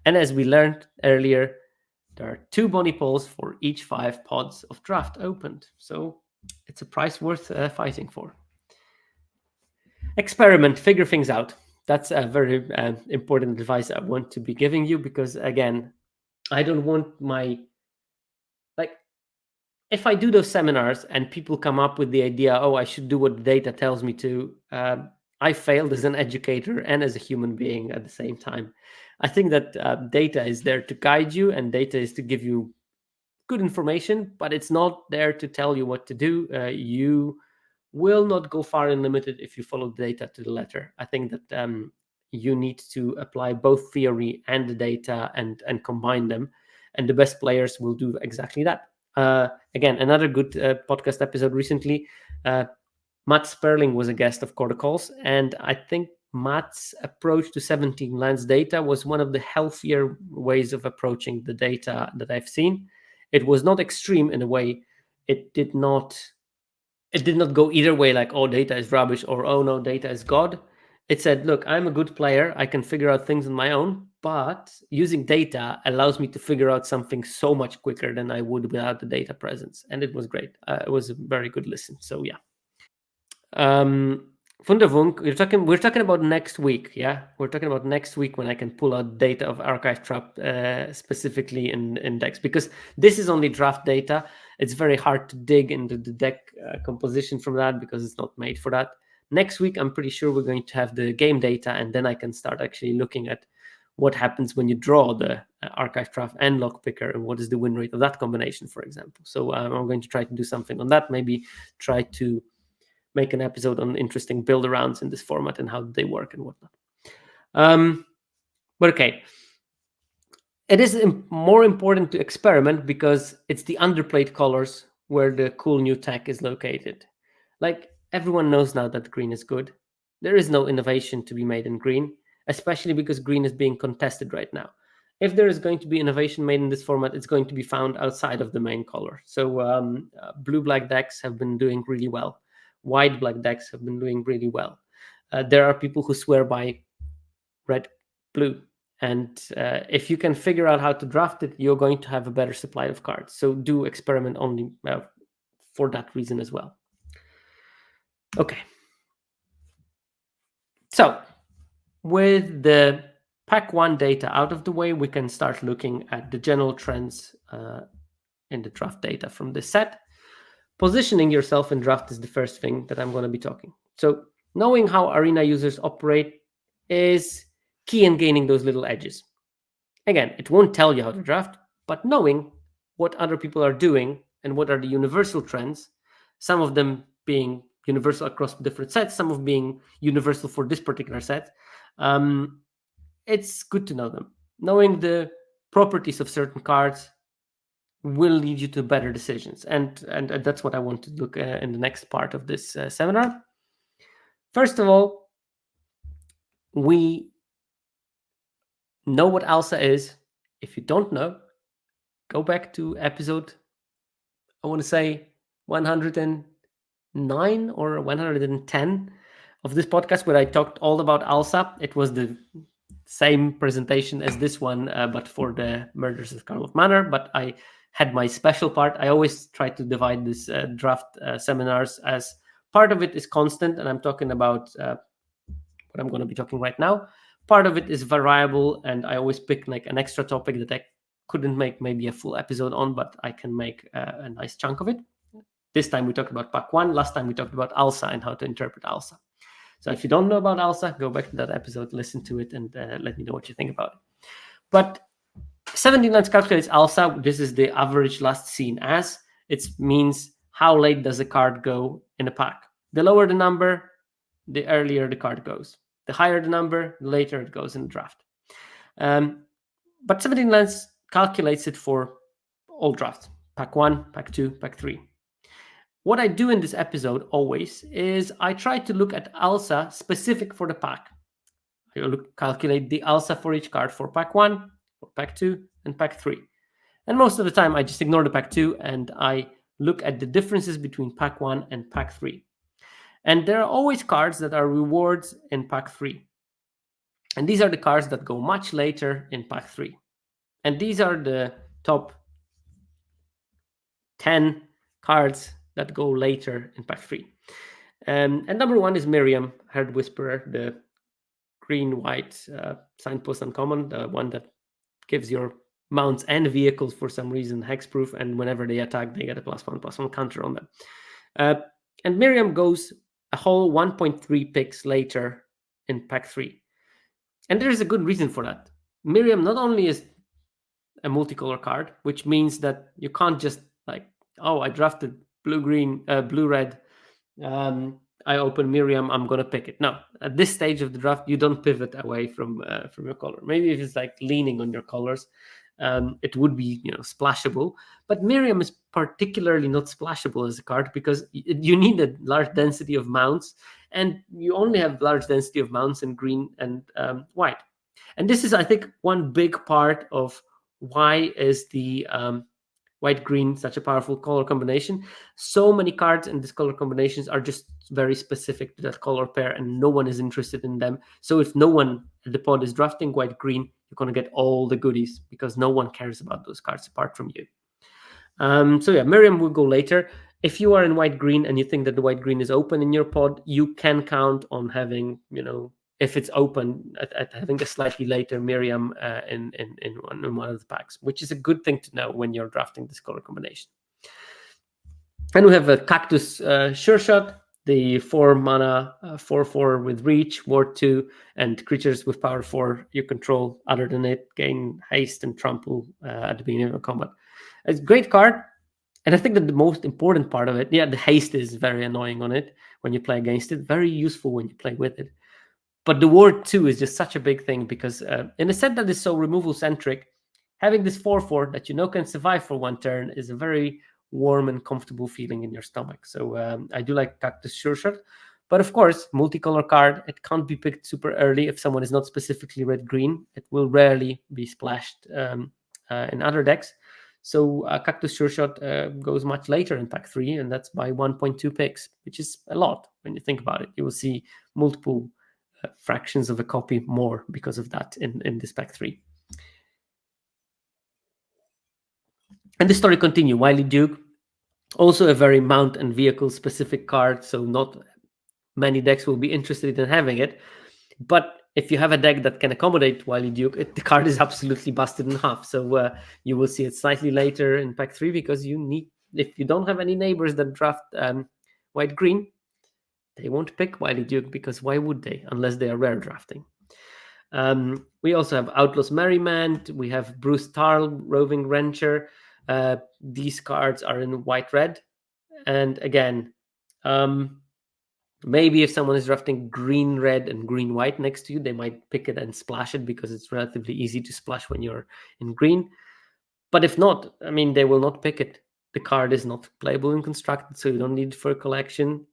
And as we learned earlier, there are 2 Bonnie Pals for each 5 pods of draft opened. So it's a price worth fighting for. Experiment, figure things out. That's a very important advice I want to be giving you, because again, I don't want if I do those seminars and people come up with the idea, oh, I should do what the data tells me to, I failed as an educator and as a human being at the same time. I think that data is there to guide you, and data is to give you good information, but it's not there to tell you what to do. You will not go far and limited if you follow the data to the letter. I think that you need to apply both theory and the data and combine them, and the best players will do exactly that. Again, another good podcast episode recently. Matt Sperling was a guest of Protocols, and I think Matt's approach to 17 lands data was one of the healthier ways of approaching the data that I've seen. It was not extreme in a way. It did not go either way, like, oh, data is rubbish, or oh no, data is God. It said, look, I'm a good player. I can figure out things on my own, but using data allows me to figure out something so much quicker than I would without the data presence. And it was great. It was a very good listen. So yeah. Wunderwunk, we're talking about next week, yeah? We're talking about next week when I can pull out data of Archive Trap specifically in index, because this is only draft data. It's very hard to dig into the deck composition from that, because it's not made for that. Next week, I'm pretty sure we're going to have the game data, and then I can start actually looking at what happens when you draw the Archive Trap and Lockpicker, and what is the win rate of that combination, for example. So I'm going to try to do something on that, maybe try to make an episode on interesting build arounds in this format and how they work and whatnot. But okay, it is more important to experiment, because it's the underplayed colors where the cool new tech is located. Like, everyone knows now that green is good. There is no innovation to be made in green, especially because green is being contested right now. if there is going to be innovation made in this format, it's going to be found outside of the main color. So blue-black decks have been doing really well. White-black decks have been doing really well. There are people who swear by red-blue. And if you can figure out how to draft it, you're going to have a better supply of cards. So do experiment only for that reason as well. Okay. So with the pack 1 data out of the way, we can start looking at the general trends in the draft data from this set. Positioning yourself in draft is the first thing that I'm going to be talking. So knowing how arena users operate is key in gaining those little edges. Again, it won't tell you how to draft, but knowing what other people are doing and what are the universal trends, some of them being universal across different sets, some of being universal for this particular set, it's good to know them. Knowing the properties of certain cards will lead you to better decisions. And that's what I want to look at in the next part of this seminar. First of all, we know what ALSA is. If you don't know, go back to episode, I want to say 109 or 110 of this podcast, where I talked all about ALSA. It was the same presentation as this one, but for the Murders of Carlof Manor, but I had my special part. I always try to divide this draft seminars as part of it is constant, and I'm talking about what I'm going to be talking right now. Part of it is variable, and I always pick like an extra topic that I couldn't make maybe a full episode on, but I can make a nice chunk of it. This time we talked about pack 1. Last time we talked about ALSA and how to interpret ALSA. So if you don't know about ALSA, go back to that episode, listen to it, and let me know what you think about it. But 17 lines calculates ALSA. This is the average last seen as. It means how late does a card go in a pack. The lower the number, the earlier the card goes. The higher the number, the later it goes in the draft. But 17 lines calculates it for all drafts. Pack 1, pack 2, pack 3. What I do in this episode always is I try to look at ALSA specific for the pack. I calculate the ALSA for each card for pack 1, for pack 2, and pack 3. And most of the time I just ignore the pack 2 and I look at the differences between pack 1 and pack 3. And there are always cards that are rewards in pack 3. And these are the cards that go much later in pack 3. And these are the top 10 cards that go later in pack 3. And number 1 is Miriam, Herd Whisperer, the green-white signpost uncommon, the one that gives your mounts and vehicles for some reason hexproof, and whenever they attack, they get a +1/+1 counter on them. And Miriam goes a whole 1.3 picks later in pack 3. And there is a good reason for that. Miriam not only is a multicolor card, which means that you can't just like, oh, I drafted blue-green, blue-red, I open Miriam, I'm gonna pick it. No, at this stage of the draft, you don't pivot away from your color. Maybe if it's like leaning on your colors, it would be splashable. But Miriam is particularly not splashable as a card because you need a large density of mounts, and you only have large density of mounts in green and white. And this is, I think, one big part of why is the white-green such a powerful color combination. So many cards in this color combinations are just very specific to that color pair, and no one is interested in them. So if no one at the pod is drafting white-green, you're going to get all the goodies because no one cares about those cards apart from you. So yeah, Miriam will go later. If you are in white-green and you think that the white-green is open in your pod, you can count on having, if it's open, at having a slightly later Miriam in one of the packs, which is a good thing to know when you're drafting this color combination. And we have a Cactus Sure Shot, the 4 mana 4/4 with reach, ward 2, and creatures with power 4 you control other than it gain haste and trample at the beginning of combat. It's a great card. And I think that the most important part of it, the haste is very annoying on it when you play against it, very useful when you play with it. But the ward 2 is just such a big thing because in a set that is so removal-centric, having this 4/4 that can survive for one turn is a very warm and comfortable feeling in your stomach. So I do like Cactus Sure Shot. But of course, multicolor card, it can't be picked super early if someone is not specifically red-green. It will rarely be splashed in other decks. So Cactus Sure Shot goes much later in pack 3, and that's by 1.2 picks, which is a lot when you think about it. You will see multiple fractions of a copy more because of that in this pack 3. And the story continue. Wily Duke, also a very mount and vehicle specific card, so not many decks will be interested in having it. But if you have a deck that can accommodate Wily Duke, the card is absolutely busted in half. So you will see it slightly later in pack 3 because if you don't have any neighbors that draft white green, they won't pick Wily Duke because why would they unless they are rare drafting? We also have Outlaw's Merryman. We have Bruce Tarl, Roving Rancher. These cards are in white-red. And again, maybe if someone is drafting green-red and green-white next to you, they might pick it and splash it because it's relatively easy to splash when you're in green. But if not, I mean, they will not pick it. The card is not playable and constructed, so you don't need it for a collection.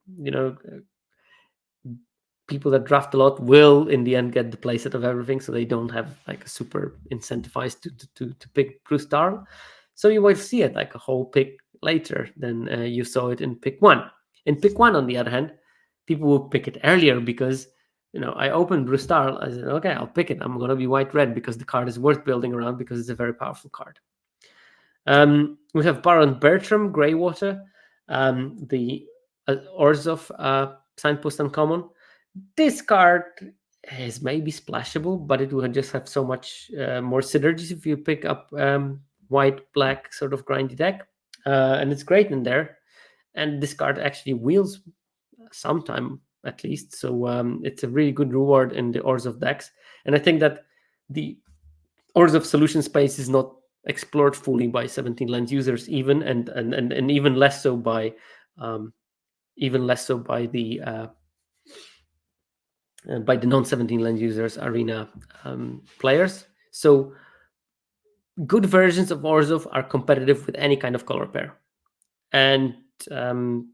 People that draft a lot will in the end get the playset of everything, so they don't have like a super incentivized to pick Bruce Darl. So you might see it like a whole pick later than you saw it in pick 1. In pick 1, on the other hand, people will pick it earlier because I opened Bruce Darl. I said, okay, I'll pick it. I'm gonna be white-red because the card is worth building around because it's a very powerful card. We have Baron Bertram Greywater, the Orzhov Signpost Uncommon. This card is maybe splashable, but it will just have so much more synergies if you pick up white-black sort of grindy deck. And it's great in there. And this card actually wheels sometime at least. So it's a really good reward in the Orzhov decks. And I think that the Orzhov solution space is not explored fully by 17 lands users even, and even less so by the non-17 land users arena players. So good versions of Orzhov are competitive with any kind of color pair, and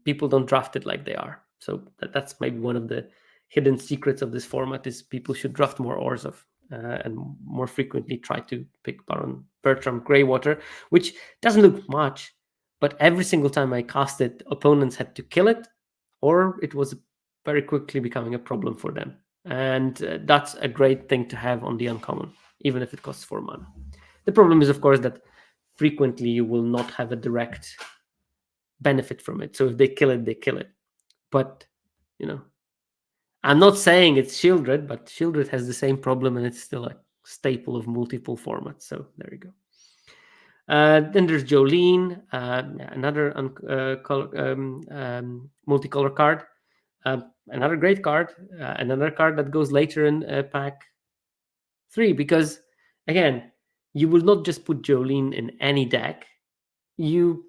people don't draft it like they are. So that's maybe one of the hidden secrets of this format is people should draft more Orzhov and more frequently try to pick Baron Bertram Greywater, which doesn't look much, but every single time I cast it, opponents had to kill it, or it was very quickly becoming a problem for them. And that's a great thing to have on the uncommon, even if it costs 4 mana. The problem is, of course, that frequently you will not have a direct benefit from it. So if they kill it, they kill it. But, I'm not saying it's Shieldred, but Shieldred has the same problem and it's still a staple of multiple formats. So there you go. Then there's Jolene, another multicolor card. Another great card, another card that goes later in pack 3, because again, you will not just put Jolene in any deck. You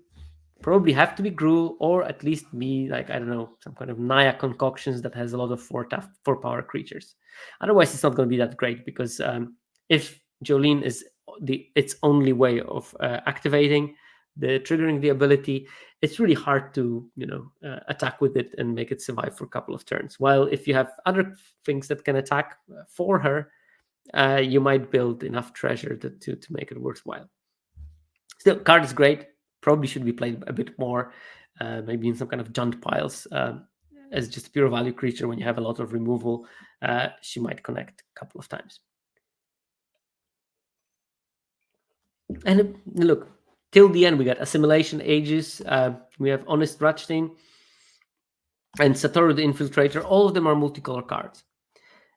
probably have to be Gruul, or at least be like, I don't know, some kind of Naya concoctions that has a lot of 4 power creatures. Otherwise, it's not going to be that great, because if Jolene is its only way of activating triggering the ability, it's really hard to attack with it and make it survive for a couple of turns. While if you have other things that can attack for her, you might build enough treasure to make it worthwhile. Still, card is great. Probably should be played a bit more, maybe in some kind of junt piles as just a pure value creature. When you have a lot of removal, she might connect a couple of times. And look, till the end, we got Assimilation Aegis, we have Honest Ratstein, and Satoru the Infiltrator. All of them are multicolor cards.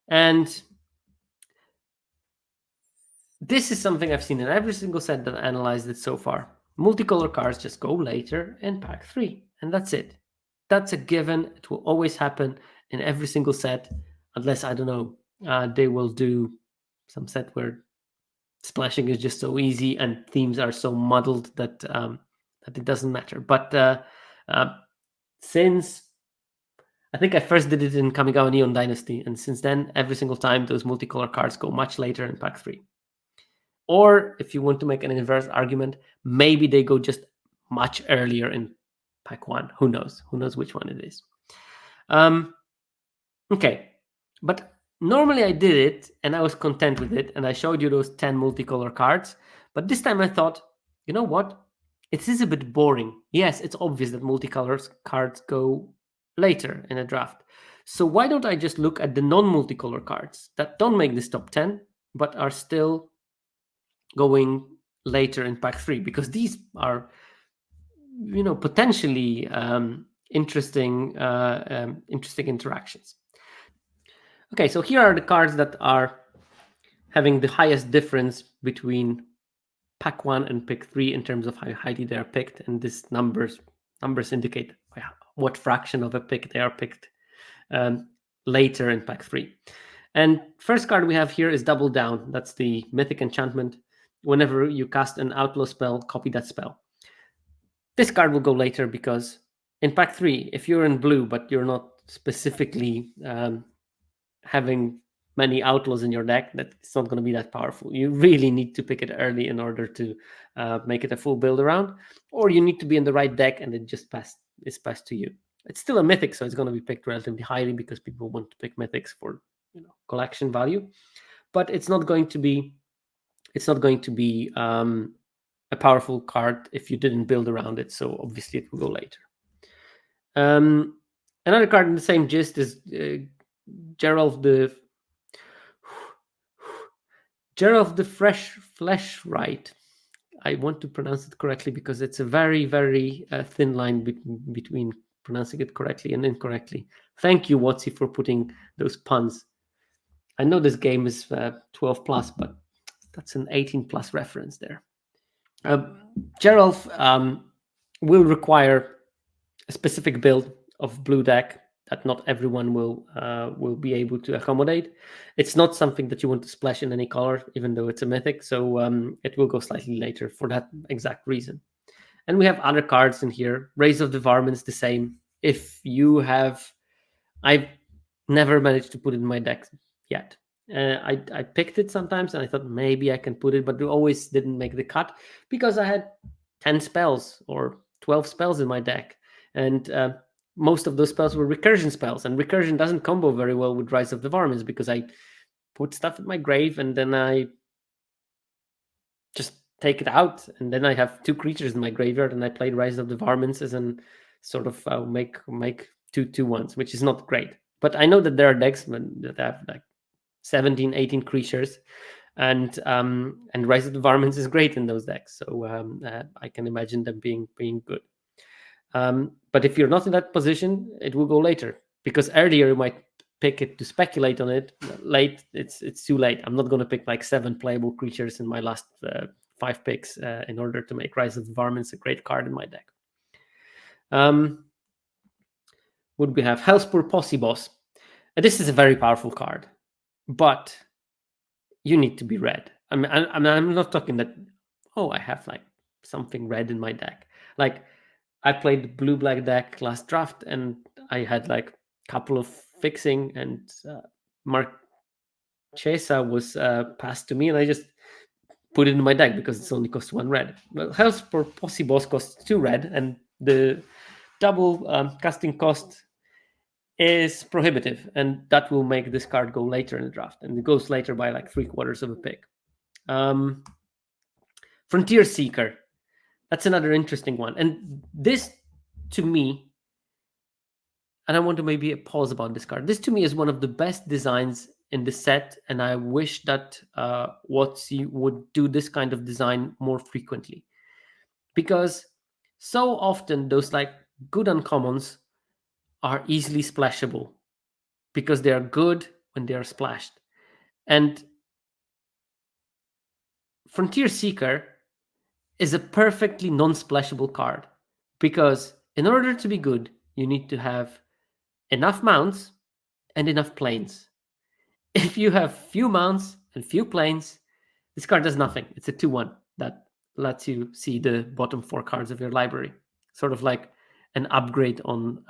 And this is something I've seen in every single set that I analyzed it so far. Multicolor cards just go later in pack 3, and that's it. That's a given. It will always happen in every single set, unless, I don't know, they will do some set where splashing is just so easy and themes are so muddled that it doesn't matter. But since I think I first did it in Kamigawa Neon Dynasty, and since then, every single time, those multicolor cards go much later in pack 3. Or if you want to make an inverse argument, maybe they go just much earlier in pack 1. Who knows? Who knows which one it is? Okay, but normally I did it and I was content with it, and I showed you those 10 multicolor cards. But this time I thought, you know what? It is a bit boring. Yes, it's obvious that multicolor cards go later in a draft. So why don't I just look at the non-multicolor cards that don't make this top 10, but are still going later in pack 3? Because these are, potentially interesting interactions. Okay, so here are the cards that are having the highest difference between pack 1 and pick 3 in terms of how highly they are picked, and these numbers indicate what fraction of a pick they are picked later in pack 3. And first card we have here is Double Down. That's the mythic enchantment. Whenever you cast an outlaw spell, copy that spell. This card will go later because in pack 3, if you're in blue but you're not specifically having many outlaws in your deck, that it's not going to be that powerful. You really need to pick it early in order to make it a full build around, or you need to be in the right deck and it just is passed to you. It's still a mythic, so it's going to be picked relatively highly because people want to pick mythics for collection value, but it's not going to be a powerful card if you didn't build around it, so obviously it will go later. Another card in the same gist is Gerald the Flesh Right. I want to pronounce it correctly because it's a very, very thin line between pronouncing it correctly and incorrectly. Thank you, Watsy, for putting those puns. I know this game is 12 plus, but that's an 18 plus reference there. Gerald will require a specific build of blue deck that not everyone will be able to accommodate. It's not something that you want to splash in any color, even though it's a mythic. So it will go slightly later for that exact reason. And we have other cards in here. Raise of the Varmints, the same. If you have, I've never managed to put it in my deck yet. I picked it sometimes and I thought maybe I can put it, but it always didn't make the cut because I had 10 spells or 12 spells in my deck. And most of those spells were recursion spells, and recursion doesn't combo very well with Rise of the Varmints because I put stuff in my grave and then I just take it out, and then I have 2 creatures in my graveyard, and I played Rise of the Varmints as an sort of make 2/2/1s, which is not great. But I know that there are decks that have like 17, 18 creatures, and Rise of the Varmints is great in those decks. So I can imagine them being good. But if you're not in that position, it will go later, because earlier you might pick it to speculate on it. Late, it's too late. I'm not going to pick like 7 playable creatures in my last 5 picks in order to make Rise of the Varmints a great card in my deck. Would we have Hellspur Posse Boss? This is a very powerful card, but you need to be red. I'm not talking that, I have like something red in my deck. Like, I played the blue-black deck last draft, and I had like a couple of fixing, and Marchesa was passed to me, and I just put it in my deck because it's only cost 1 red. Well, Hellspur Posse Boss costs 2 red, and the double casting cost is prohibitive, and that will make this card go later in the draft, and it goes later by like 3/4 of a pick. Frontier Seeker. That's another interesting one. And this, to me, and I want to maybe pause about this card. This, to me, is one of the best designs in the set, and I wish that WotC would do this kind of design more frequently. Because so often those like good uncommons are easily splashable because they are good when they are splashed. And Frontier Seeker is a perfectly non-splashable card, because in order to be good, you need to have enough mounts and enough planes. If you have few mounts and few planes, this card does nothing. It's a 2/1 that lets you see the bottom 4 cards of your library. Sort of like an upgrade on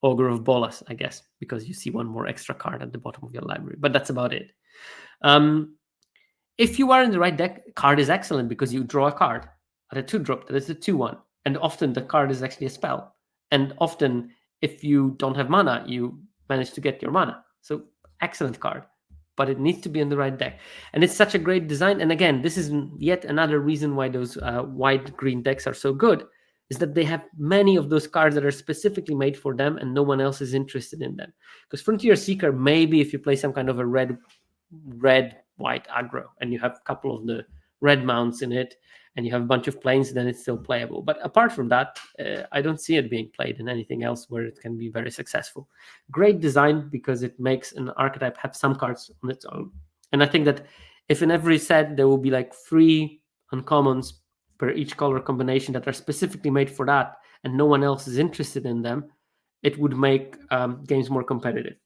Ogre of Bolas, I guess, because you see 1 more extra card at the bottom of your library. But that's about it. If you are in the right deck, card is excellent because you draw a card at a 2-drop that is a 2/1. And often the card is actually a spell. And often, if you don't have mana, you manage to get your mana. So excellent card, but it needs to be in the right deck. And it's such a great design. And again, this is yet another reason why those white green decks are so good, is that they have many of those cards that are specifically made for them and no one else is interested in them. Because Frontier Seeker, maybe if you play some kind of a red white aggro and you have a couple of the red mounts in it and you have a bunch of planes, then it's still playable. But apart from that, I don't see it being played in anything else where it can be very successful. Great design because it makes an archetype have some cards on its own. And I think that if in every set there will be like 3 uncommons per each color combination that are specifically made for that and no one else is interested in them, it would make games more competitive.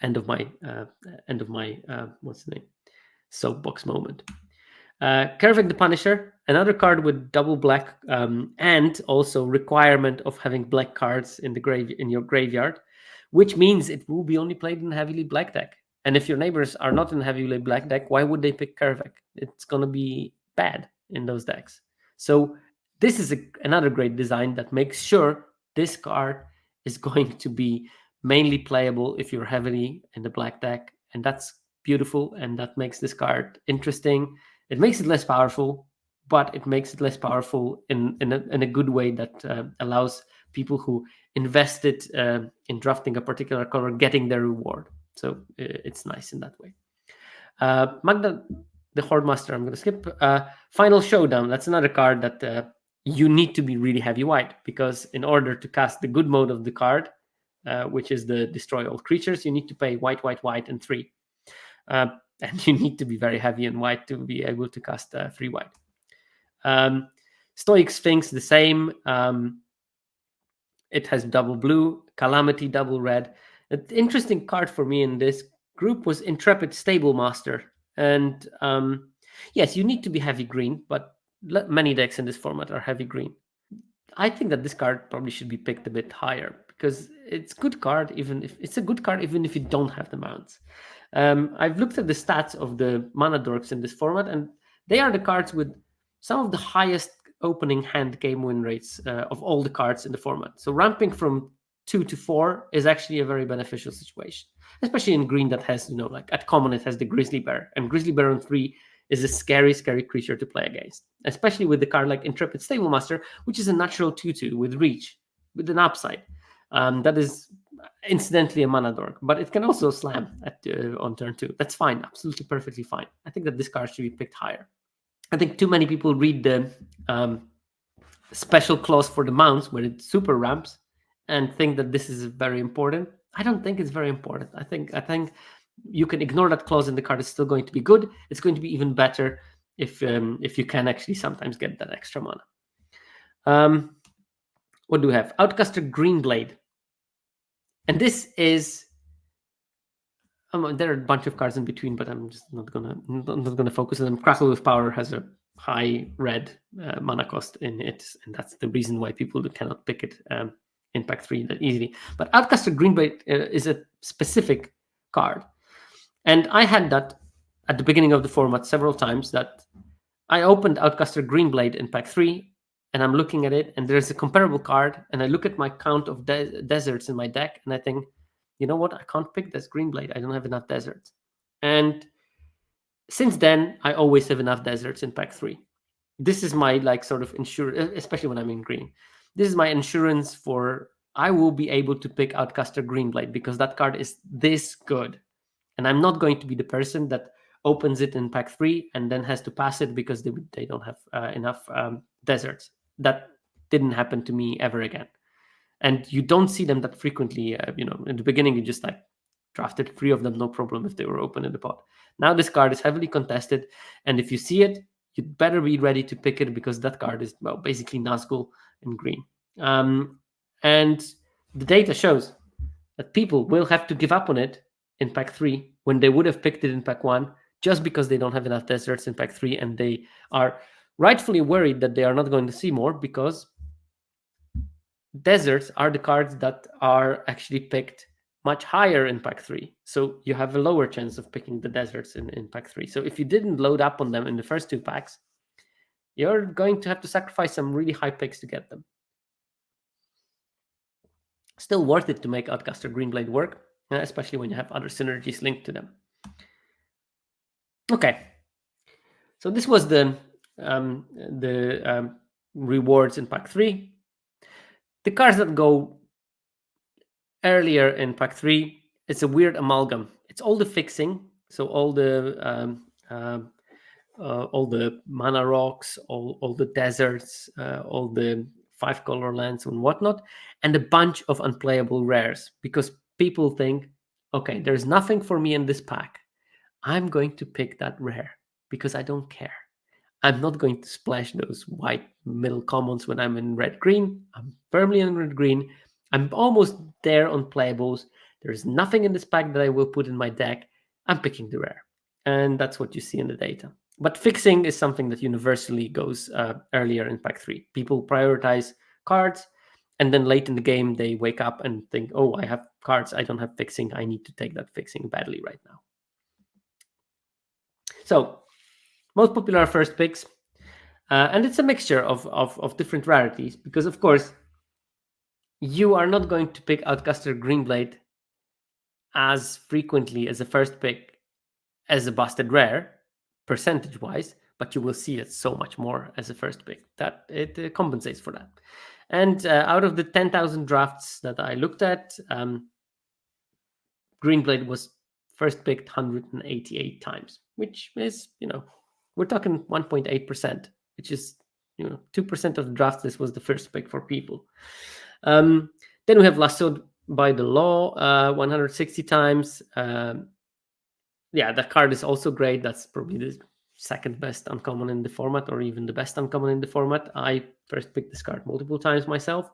End of my what's the name? Soapbox moment. Kervik the Punisher, another card with double black and also requirement of having black cards in your graveyard, which means it will be only played in heavily black deck. And if your neighbors are not in heavily black deck, why would they pick Kervik? It's gonna be bad in those decks. So this is another great design that makes sure this card is going to be mainly playable if you're heavily in the black deck, and that's beautiful, and that makes this card interesting. It makes it less powerful, but it makes it less powerful in a good way that allows people who invested in drafting a particular color getting their reward. So it's nice in that way. Magda the Horde Master, I'm going to skip. Final Showdown, that's another card that you need to be really heavy white, because in order to cast the good mode of the card, which is the destroy all creatures, you need to pay white, white, white, and 3. And you need to be very heavy in white to be able to cast 3 white. Stoic Sphinx, the same. It has double blue. Calamity, double red. An interesting card for me in this group was Intrepid Stable Master. And yes, you need to be heavy green, but many decks in this format are heavy green. I think that this card probably should be picked a bit higher, because it's a good card even if you don't have the mounts. I've looked at the stats of the mana dorks in this format, and they are the cards with some of the highest opening hand game win rates of all the cards in the format. So ramping from 2 to 4 is actually a very beneficial situation, especially in green that has, like at common, it has the Grizzly Bear, and Grizzly Bear on 3 is a scary, scary creature to play against, especially with the card like Intrepid Stable Master, which is a natural 2/2 with reach, with an upside. That is incidentally a mana dork, but it can also slam on turn 2. That's fine, absolutely perfectly fine. I think that this card should be picked higher. I think too many people read the special clause for the mounts where it super ramps and think that this is very important. I don't think it's very important. I think you can ignore that clause and the card is still going to be good. It's going to be even better if you can actually sometimes get that extra mana. What do we have? Outcaster Greenblade. And this is there are a bunch of cards in between, but I'm just not gonna focus on them. Crackle with Power has a high red mana cost in it, and that's the reason why people cannot pick it in pack 3 that easily. But Outcaster Greenblade is a specific card, and I had that at the beginning of the format several times. That I opened Outcaster Greenblade in pack 3, and I'm looking at it, and there's a comparable card, and I look at my count of deserts in my deck, and I think, you know what? I can't pick this Greenblade. I don't have enough deserts. And since then, I always have enough deserts in pack 3. This is my sort of insurance, especially when I'm in green. This is my insurance for I will be able to pick Outcaster Greenblade, because that card is this good. And I'm not going to be the person that opens it in pack 3 and then has to pass it because they don't have enough deserts. That didn't happen to me ever again. And you don't see them that frequently. In the beginning, you just drafted 3 of them, no problem if they were open in the pot. Now this card is heavily contested, and if you see it, you'd better be ready to pick it, because that card is basically Nazgul in green. And the data shows that people will have to give up on it in pack 3 when they would have picked it in pack 1, just because they don't have enough deserts in pack 3, and they are rightfully worried that they are not going to see more, because deserts are the cards that are actually picked much higher in pack 3. So you have a lower chance of picking the deserts in pack 3. So if you didn't load up on them in the first 2 packs, you're going to have to sacrifice some really high picks to get them. Still worth it to make Outcaster Greenblade work. especially when you have other synergies linked to them. Okay, so this was the rewards in pack 3. The cards that go earlier in pack 3, it's a weird amalgam. It's all the fixing, so all the mana rocks, all the deserts, all the 5-color lands and whatnot, and a bunch of unplayable rares, because people think, okay, there's nothing for me in this pack. I'm going to pick that rare because I don't care. I'm not going to splash those white middle commons when I'm in red-green. I'm firmly in red-green. I'm almost there on playables. There's nothing in this pack that I will put in my deck. I'm picking the rare. And that's what you see in the data. But fixing is something that universally goes earlier in pack 3. People prioritize cards, and then late in the game, they wake up and think, oh, I have cards, I don't have fixing. I need to take that fixing badly right now. So, most popular first picks. And it's a mixture of different rarities, because, of course, you are not going to pick Outcaster Greenblade as frequently as a first pick as a busted rare, percentage-wise, but you will see it so much more as a first pick that it compensates for that. And out of the 10,000 drafts that I looked at, Greenblade was first picked 188 times, which is, we're talking 1.8%, which is, 2% of the drafts. This was the first pick for people. Then we have Lassoed by the Law, 160 times. Yeah, that card is also great. That's probably the second best uncommon in the format, or even the best uncommon in the format. I first picked this card multiple times myself.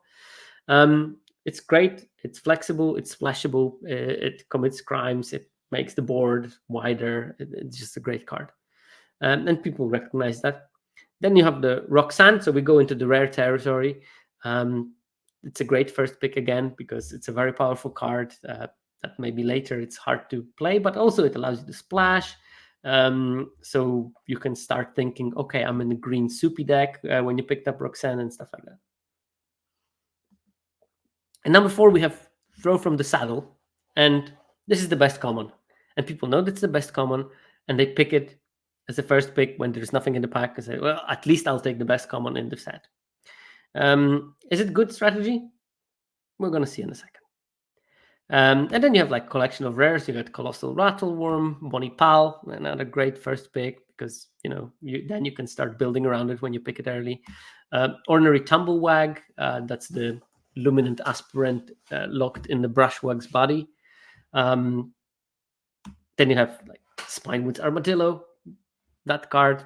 It's great. It's flexible. It's splashable. It commits crimes. It makes the board wider. It's just a great card. And people recognize that. Then you have the Roxanne. So we go into the rare territory. It's a great first pick again, because it's a very powerful card. That maybe later it's hard to play, but also it allows you to splash. So you can start thinking, okay, I'm in a green soupy deck when you picked up Roxanne and stuff like that. And number 4, we have Throw from the Saddle. And this is the best common. And people know that's the best common, and they pick it as a first pick when there's nothing in the pack and say, well, at least I'll take the best common in the set. Is it good strategy? We're going to see in a second. And then you have like collection of rares. You got Colossal Rattleworm, Bonnie Pal, another great first pick, because then you can start building around it when you pick it early. Ornery Tumblewag, that's the Luminant Aspirant locked in the Brushwag's body. Then you have like Spinewood's Armadillo, that card.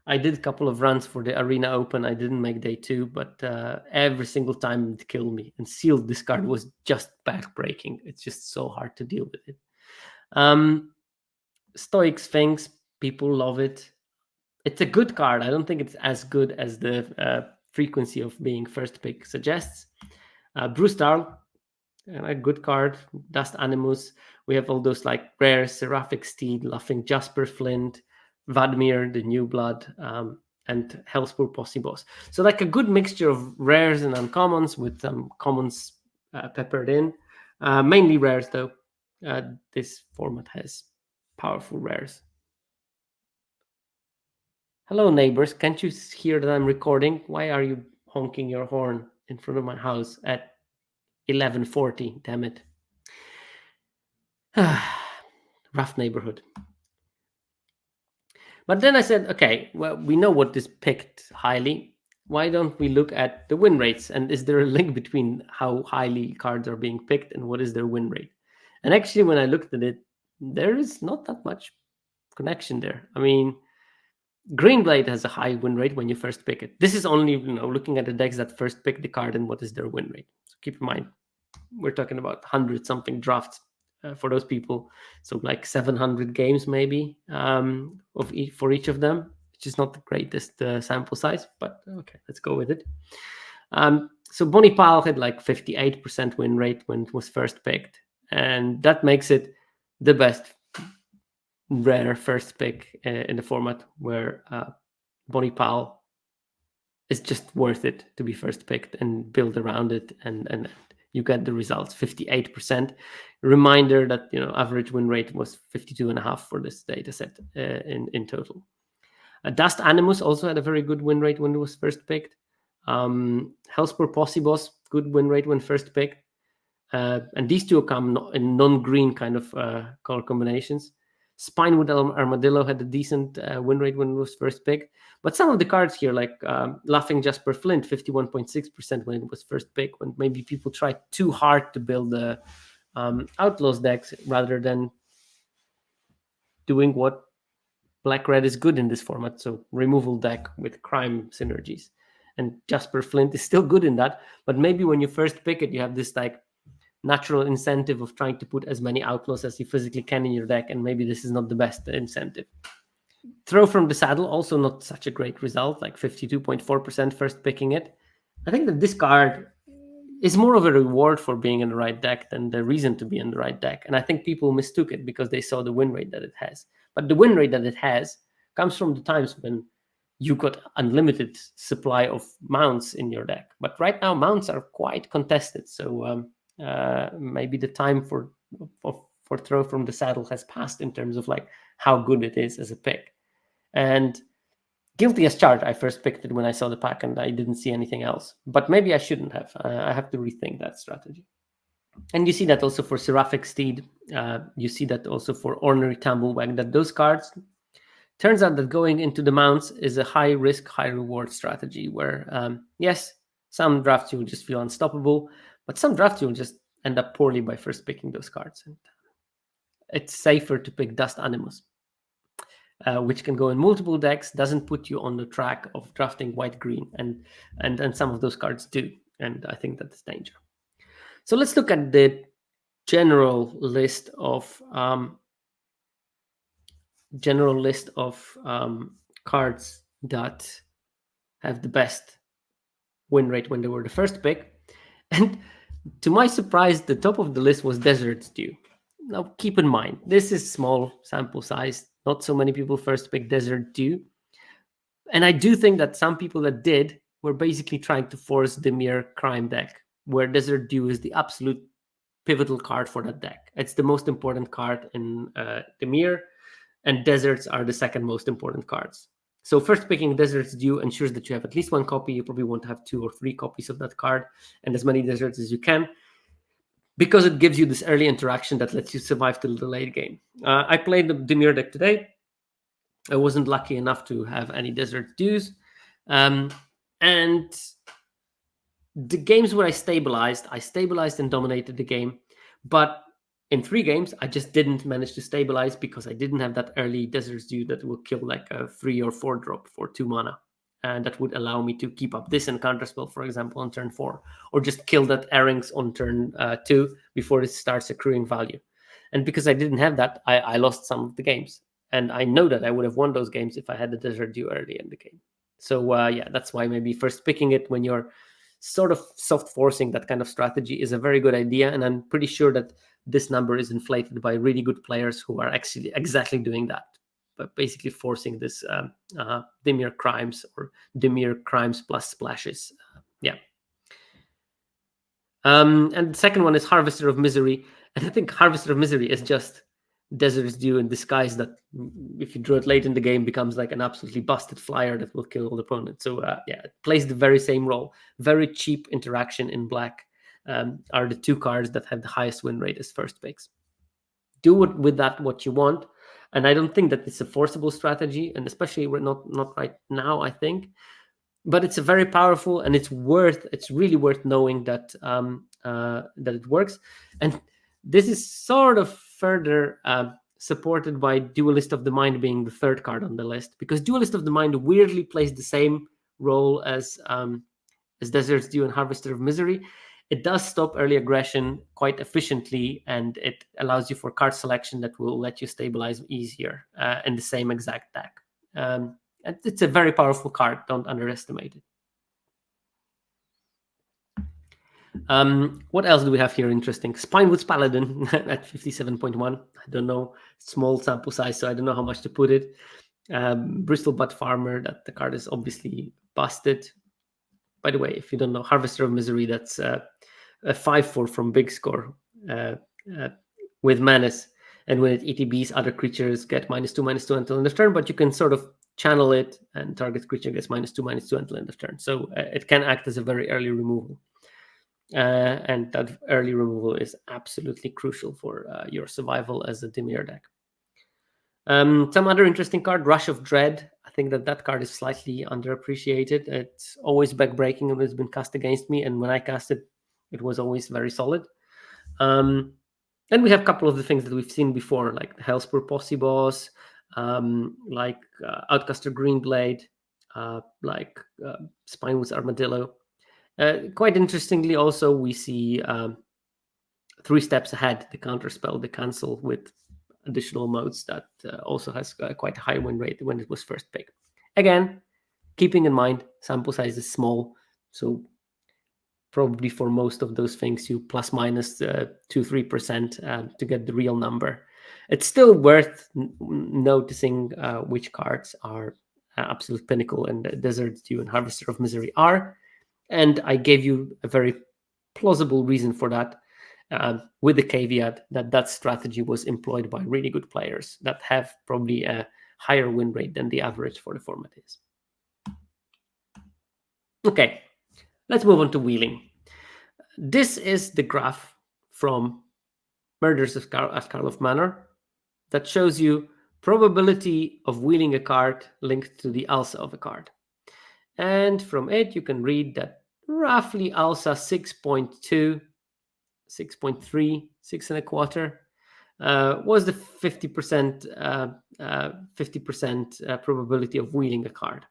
I did a couple of runs for the Arena Open. I didn't make day 2, but every single time it killed me. And Sealed, this card was just backbreaking. It's just so hard to deal with it. Stoic Sphinx, people love it. It's a good card. I don't think it's as good as the frequency of being first pick suggests. Bruce Darl, a good card. Dust Animus. We have all those like rare Seraphic Steed, Laughing Jasper Flint, Vadmir, the New Blood, and Hellspur Posse Boss. So like a good mixture of rares and uncommons with some commons peppered in. Mainly rares though. This format has powerful rares. Hello neighbors, can't you hear that I'm recording? Why are you honking your horn in front of my house at 11:40? Damn it. Rough neighborhood. But then I said, okay, well, we know what is picked highly. Why don't we look at the win rates? And is there a link between how highly cards are being picked and what is their win rate? And actually, when I looked at it, there is not that much connection there. I mean, Greenblade has a high win rate when you first pick it. This is only, looking at the decks that first pick the card and what is their win rate. So keep in mind, we're talking about 100-something drafts for those people. So like 700 games maybe for each of them, which is not the greatest sample size, but okay, let's go with it. So Bonnie Pal had like 58% win rate when it was first picked. And that makes it the best rare first pick in the format, where Bonnie Pal is just worth it to be first picked and build around it and you get the results, 58%. Reminder that, average win rate was 52.5 for this data set in total. Dust Animus also had a very good win rate when it was first picked. Hellspur Possibos, good win rate when first picked. And these two come in non-green kind of color combinations. Spinewood Armadillo had a decent win rate when it was first picked. But some of the cards here, like Laughing Jasper Flint, 51.6% when it was first picked, when maybe people tried too hard to build the Outlaws decks rather than doing what Black-Red is good in this format, so removal deck with crime synergies. And Jasper Flint is still good in that, but maybe when you first pick it, you have this like natural incentive of trying to put as many outlaws as you physically can in your deck, and maybe this is not the best incentive. Throw from the Saddle, also not such a great result, like 52.4% first picking it. I think that this card is more of a reward for being in the right deck than the reason to be in the right deck. And I think people mistook it because they saw the win rate that it has. But the win rate that it has comes from the times when you got unlimited supply of mounts in your deck. But right now, mounts are quite contested. So maybe the time for Throw from the Saddle has passed in terms of like how good it is as a pick. And Guilty as Charged, I first picked it when I saw the pack and I didn't see anything else. But maybe I shouldn't have. I have to rethink that strategy. And you see that also for Seraphic Steed. You see that also for Ornery Tumblewag, that those cards, turns out that going into the mounts is a high risk, high reward strategy where, yes, some drafts you will just feel unstoppable, but some drafts you will just end up poorly by first picking those cards. And it's safer to pick Dust Animus, which can go in multiple decks, doesn't put you on the track of drafting white-green, and some of those cards do, and I think that's danger. So let's look at the general list of cards that have the best win rate when they were the first pick. And to my surprise, the top of the list was Desert Stew. Now, keep in mind, this is small sample size. Not so many people first pick Desert Dew. And I do think that some people that did were basically trying to force the mere crime deck, where Desert Dew is the absolute pivotal card for that deck. It's the most important card in the mirror, and deserts are the second most important cards. So first picking Desert's Dew ensures that you have at least one copy. You probably want to have 2 or 3 copies of that card and as many deserts as you can, because it gives you this early interaction that lets you survive till the late game. I played the Demir deck today. I wasn't lucky enough to have any Desert Dews. And the games where I stabilized and dominated the game. But in 3 games, I just didn't manage to stabilize because I didn't have that early Desert Dew that will kill like a 3 or 4 drop for 2 mana. And that would allow me to keep up this and counterspell, for example, on turn 4, or just kill that Erings on turn 2 before it starts accruing value. And because I didn't have that, I lost some of the games. And I know that I would have won those games if I had the Desert Dew early in the game. So yeah, that's why maybe first picking it when you're sort of soft forcing that kind of strategy is a very good idea. And I'm pretty sure that this number is inflated by really good players who are actually exactly doing that, but basically forcing this Dimir Crimes or Dimir Crimes plus splashes. Yeah. And the second one is Harvester of Misery. And I think Harvester of Misery is just Desert's Dew in disguise that if you draw it late in the game becomes like an absolutely busted flyer that will kill all the opponents. So yeah, it plays the very same role. Very cheap interaction in black are the 2 cards that have the highest win rate as first picks. Do with that what you want. And I don't think that it's a forcible strategy, and especially we're not right now, I think. But it's a very powerful, and it's really worth knowing that that it works. And this is sort of further supported by Duelist of the Mind being the 3rd card on the list, because Duelist of the Mind weirdly plays the same role as Desert's Dew and Harvester of Misery. It does stop early aggression quite efficiently, and it allows you for card selection that will let you stabilize easier in the same exact deck. It's a very powerful card. Don't underestimate it. What else do we have here interesting? Spinewood's Paladin at 57.1. I don't know. Small sample size, so I don't know how much to put it. Bristol Butt Farmer, that the card is obviously busted. By the way, if you don't know, Harvester of Misery, that's a 5/4 from Big Score with Menace. And when it ETBs, other creatures get -2/-2 until end of turn, but you can sort of channel it and target creature gets -2/-2 until end of turn. So it can act as a very early removal. And that early removal is absolutely crucial for your survival as a Dimir deck. Some other interesting card, Rush of Dread. I think that card is slightly underappreciated. It's always backbreaking when it's been cast against me, and when I cast it, it was always very solid. And we have a couple of the things that we've seen before, like the Hellspur Posse Boss, like Outcaster Greenblade, like Spinewoods Armadillo. Quite interestingly, also, we see 3 steps ahead, the Counterspell, the Cancel, with additional modes that also has quite a high win rate when it was first picked. Again, keeping in mind, sample size is small, so probably for most of those things, you plus minus 2-3% to get the real number. It's still worth noticing which cards are absolute pinnacle, and Desert Dew and Harvester of Misery are. And I gave you a very plausible reason for that, with the caveat that strategy was employed by really good players that have probably a higher win rate than the average for the format is. Okay, let's move on to wheeling. This is the graph from Murders at Karlov Manor that shows you probability of wheeling a card linked to the alsa of a card. And from it, you can read that roughly alsa 6.2, 6.3, 6.25 was the 50% probability of wheeling a card.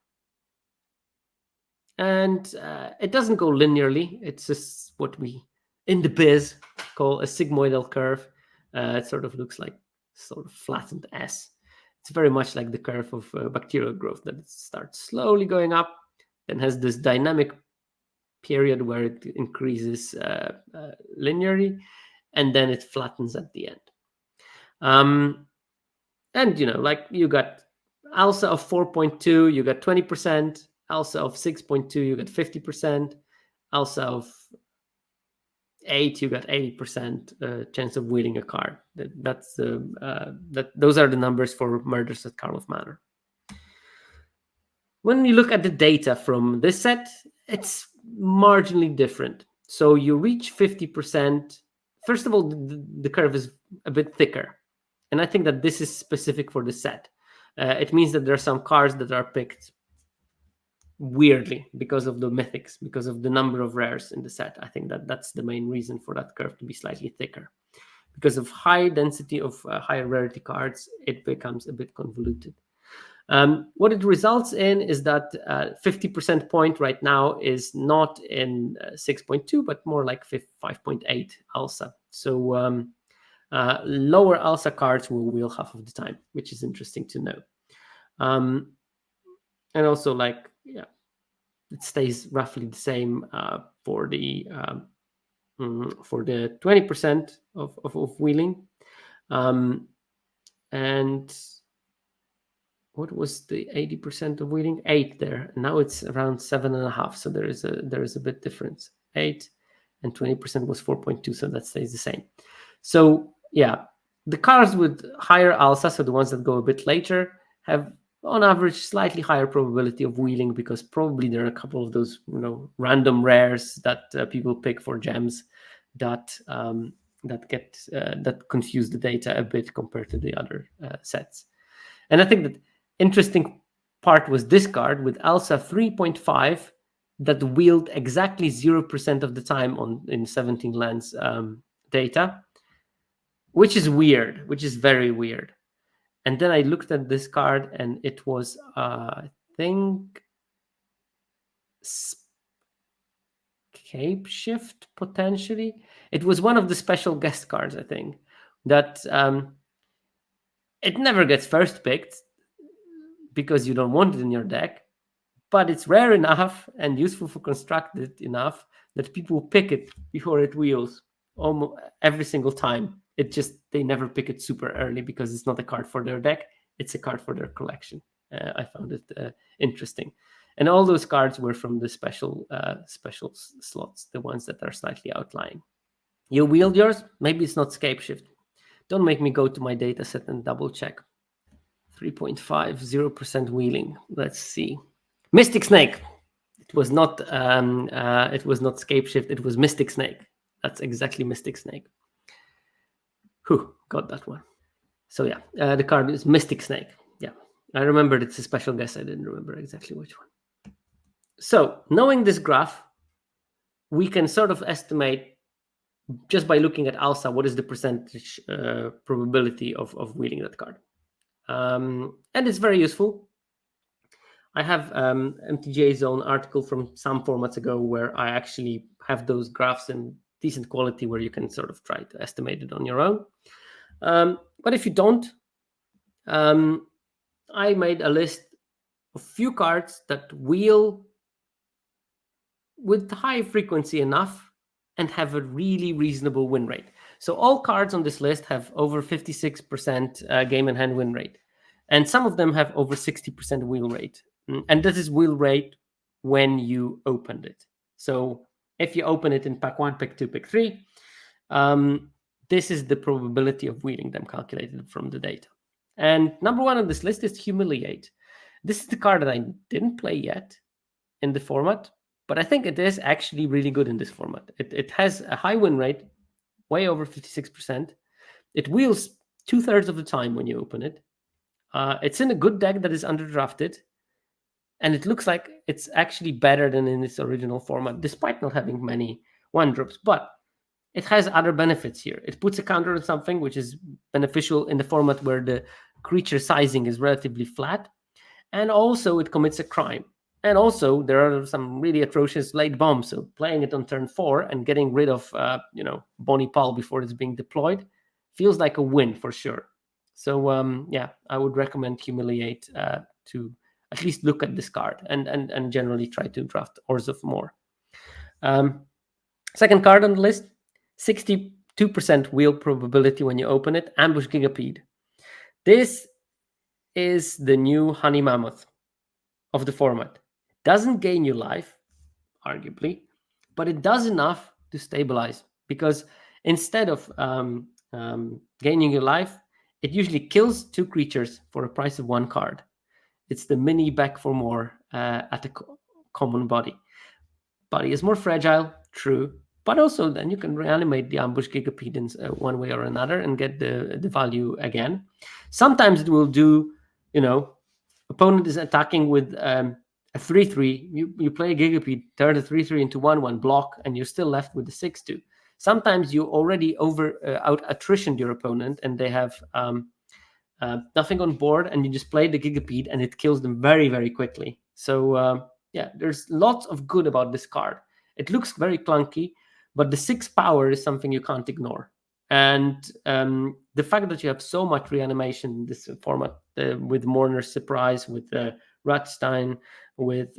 And it doesn't go linearly. It's just what we in the biz call a sigmoidal curve. It sort of looks like sort of flattened S. It's very much like the curve of bacterial growth, that it starts slowly going up, then has this dynamic period where it increases linearly, and then it flattens at the end. And like you got alsa of 4.2, you got 20%. Alsa of 6.2, you got 50%. Alsa of 8, you got 80% chance of wheeling a card. Those are the numbers for Murders at Karlov Manor. When you look at the data from this set, it's marginally different. So you reach 50%. First of all, the curve is a bit thicker. And I think that this is specific for the set. It means that there are some cards that are picked weirdly because of the mythics, because of the number of rares in the set. I think that's the main reason for that curve to be slightly thicker. Because of high density of higher rarity cards, it becomes a bit convoluted. What it results in is that 50% point right now is not in 6.2, but more like 5.8 alsa. So lower alsa cards will wheel half of the time, which is interesting to know. And also, it stays roughly the same for the 20% of wheeling. And what was the 80% of wheeling? 8 there. Now it's around 7.5. So there is a bit difference. 8 and 20% was 4.2. So that stays the same. So yeah, the cards with higher alsa, so the ones that go a bit later, have on average slightly higher probability of wheeling, because probably there are a couple of those random rares that people pick for gems that confuse the data a bit compared to the other sets. And I think that interesting part was this card with alsa 3.5 that wheeled exactly 0% of the time in 17 lands data, which is weird, which is very weird. And then I looked at this card, and it was, I think, Cape Shift, potentially. It was one of the special guest cards, I think, that it never gets first picked because you don't want it in your deck, but it's rare enough and useful for constructed enough that people pick it before it wheels almost every single time. They never pick it super early because it's not a card for their deck. It's a card for their collection. I found it interesting. And all those cards were from the special slots, the ones that are slightly outlying. You wheeled yours. Maybe it's not scape shift. Don't make me go to my data set and double check. 3.5, 0% wheeling. Let's see. Mystic Snake. It was not scape shift. It was Mystic Snake. That's exactly Mystic Snake. Whew, got that one. So yeah, the card is Mystic Snake. Yeah, I remembered it's a special guess. I didn't remember exactly which one. So knowing this graph, we can sort of estimate just by looking at ALSA what is the percentage probability of wheeling that card. And it's very useful. I have MTJ's own article from some formats ago where I actually have those graphs in decent quality where you can sort of try to estimate it on your own. But if you don't, I made a list of few cards that wheel with high frequency enough and have a really reasonable win rate. So all cards on this list have over 56% game in hand win rate. And some of them have over 60% wheel rate. And this is wheel rate when you opened it. So if you open it in pack 1, pack 2, pack 3, this is the probability of wheeling them calculated from the data. And number 1 on this list is Humiliate. This is the card that I didn't play yet in the format, but I think it is actually really good in this format. It has a high win rate, way over 56%. It wheels 2/3 of the time when you open it. It's in a good deck that is underdrafted, and it looks like it's actually better than in its original format, despite not having many 1-drops. But it has other benefits here. It puts a counter on something, which is beneficial in the format where the creature sizing is relatively flat. And also it commits a crime. And also there are some really atrocious late bombs. So playing it on turn 4 and getting rid of, Bonnie Pal before it's being deployed feels like a win for sure. So yeah, I would recommend Humiliate to at least look at this card and generally try to draft Orzhov more. Second card on the list, 62% wheel probability when you open it, Ambush Gigapede. This is the new Honey Mammoth of the format. It doesn't gain you life, arguably, but it does enough to stabilize, because instead of gaining your life, it usually kills 2 creatures for a price of 1 card. It's the mini back for more at a common body. Body is more fragile, true, but also then you can reanimate the Ambush Gigapedons one way or another and get the value again. Sometimes it will do, opponent is attacking with a 3/3. You play a Gigapede, turn the 3/3 into 1/1 block, and you're still left with the 6/2. Sometimes you already out attritioned your opponent and they have nothing on board, and you just play the Gigapede and it kills them very, very quickly. So yeah, there's lots of good about this card. It looks very clunky, but the 6 power is something you can't ignore. And the fact that you have so much reanimation in this format, with Mourner's Surprise, with Ratstein, with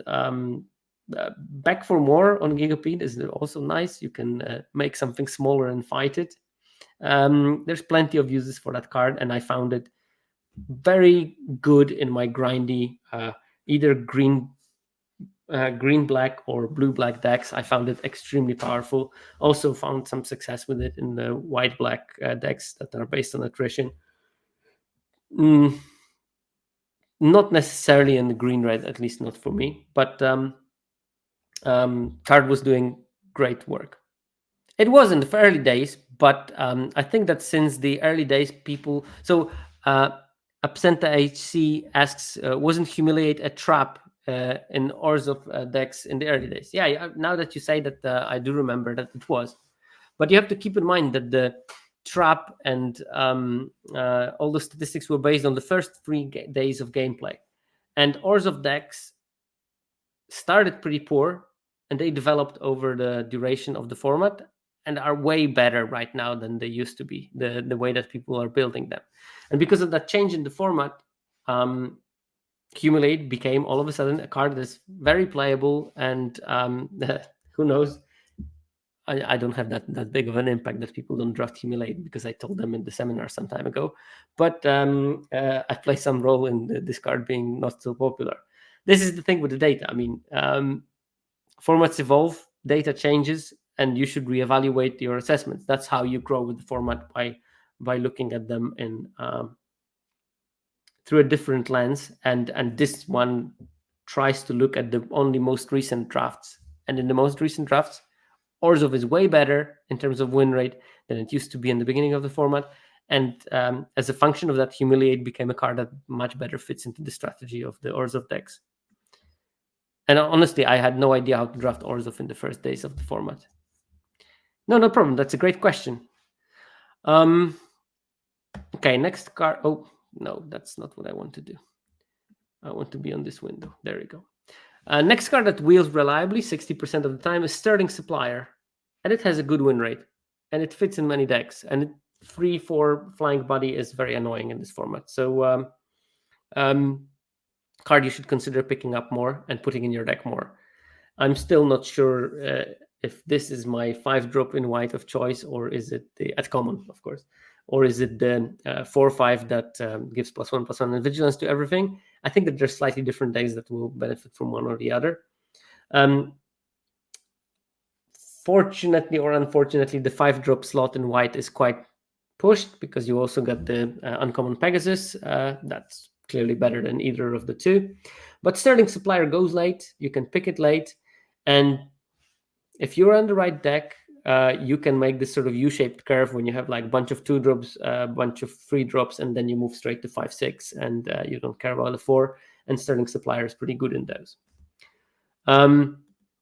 back for more on Gigapede is also nice. You can make something smaller and fight it. There's plenty of uses for that card, and I found it very good in my grindy either green black or blue black decks. I found it extremely powerful. Also found some success with it in the white black decks that are based on attrition. Not necessarily in the green red, at least not for me, but card was doing great work. It was in the early days, but I think that since the early days, people... So Absenta HC asks, wasn't Humiliate a trap in Orzhov decks in the early days? Yeah, now that you say that, I do remember that it was. But you have to keep in mind that the trap and all the statistics were based on the first 3 days of gameplay. And Orzhov decks started pretty poor, and they developed over the duration of the format and are way better right now than they used to be, the way that people are building them. And because of that change in the format, Humiliate became all of a sudden a card that's very playable, and who knows, I don't have that big of an impact that people don't draft Humiliate, because I told them in the seminar some time ago. But I play some role in this card being not so popular. this is the thing with the data. I mean, formats evolve, data changes, and you should reevaluate your assessments. That's how you grow with the format, by looking at them in through a different lens. And this one tries to look at the only most recent drafts. And in the most recent drafts, Orzhov is way better in terms of win rate than it used to be in the beginning of the format. And as a function of that, Humiliate became a card that much better fits into the strategy of the Orzhov decks. And honestly, I had no idea how to draft Orzhov in the first days of the format. No problem. That's a great question. Okay, next card. Oh, no, that's not what I want to do. I want to be on this window. There we go. Next card that wheels reliably 60% of the time is Sterling Supplier. And it has a good win rate. And it fits in many decks. And 3/4 flying body is very annoying in this format. So card you should consider picking up more and putting in your deck more. I'm still not sure if this is my 5-drop in white of choice, or is it the at common, of course, or is it the 4/5 that gives +1/+1 and vigilance to everything. I think that there's slightly different decks that will benefit from one or the other. Fortunately or unfortunately, the 5-drop slot in white is quite pushed, because you also got the uncommon Pegasus. That's clearly better than either of the two. But Sterling Supplier goes late. You can pick it late. And if you're on the right deck, you can make this sort of U-shaped curve when you have like a bunch of 2-drops, a bunch of 3-drops, and then you move straight to 5/6, and you don't care about the 4. And Sterling Supplier is pretty good in those.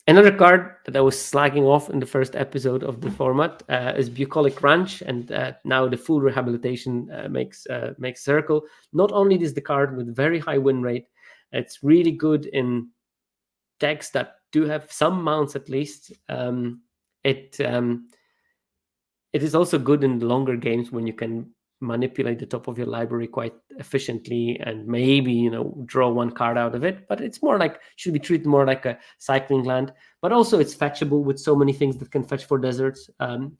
Another card that I was slagging off in the first episode of the format is Bucolic Ranch, and now the full rehabilitation makes circle. Not only is the card with very high win rate, it's really good in decks that do have some mounts at least. It is also good in the longer games when you can manipulate the top of your library quite efficiently and maybe draw one card out of it. But it's more like, should be treated more like a cycling land. But also it's fetchable with so many things that can fetch for deserts.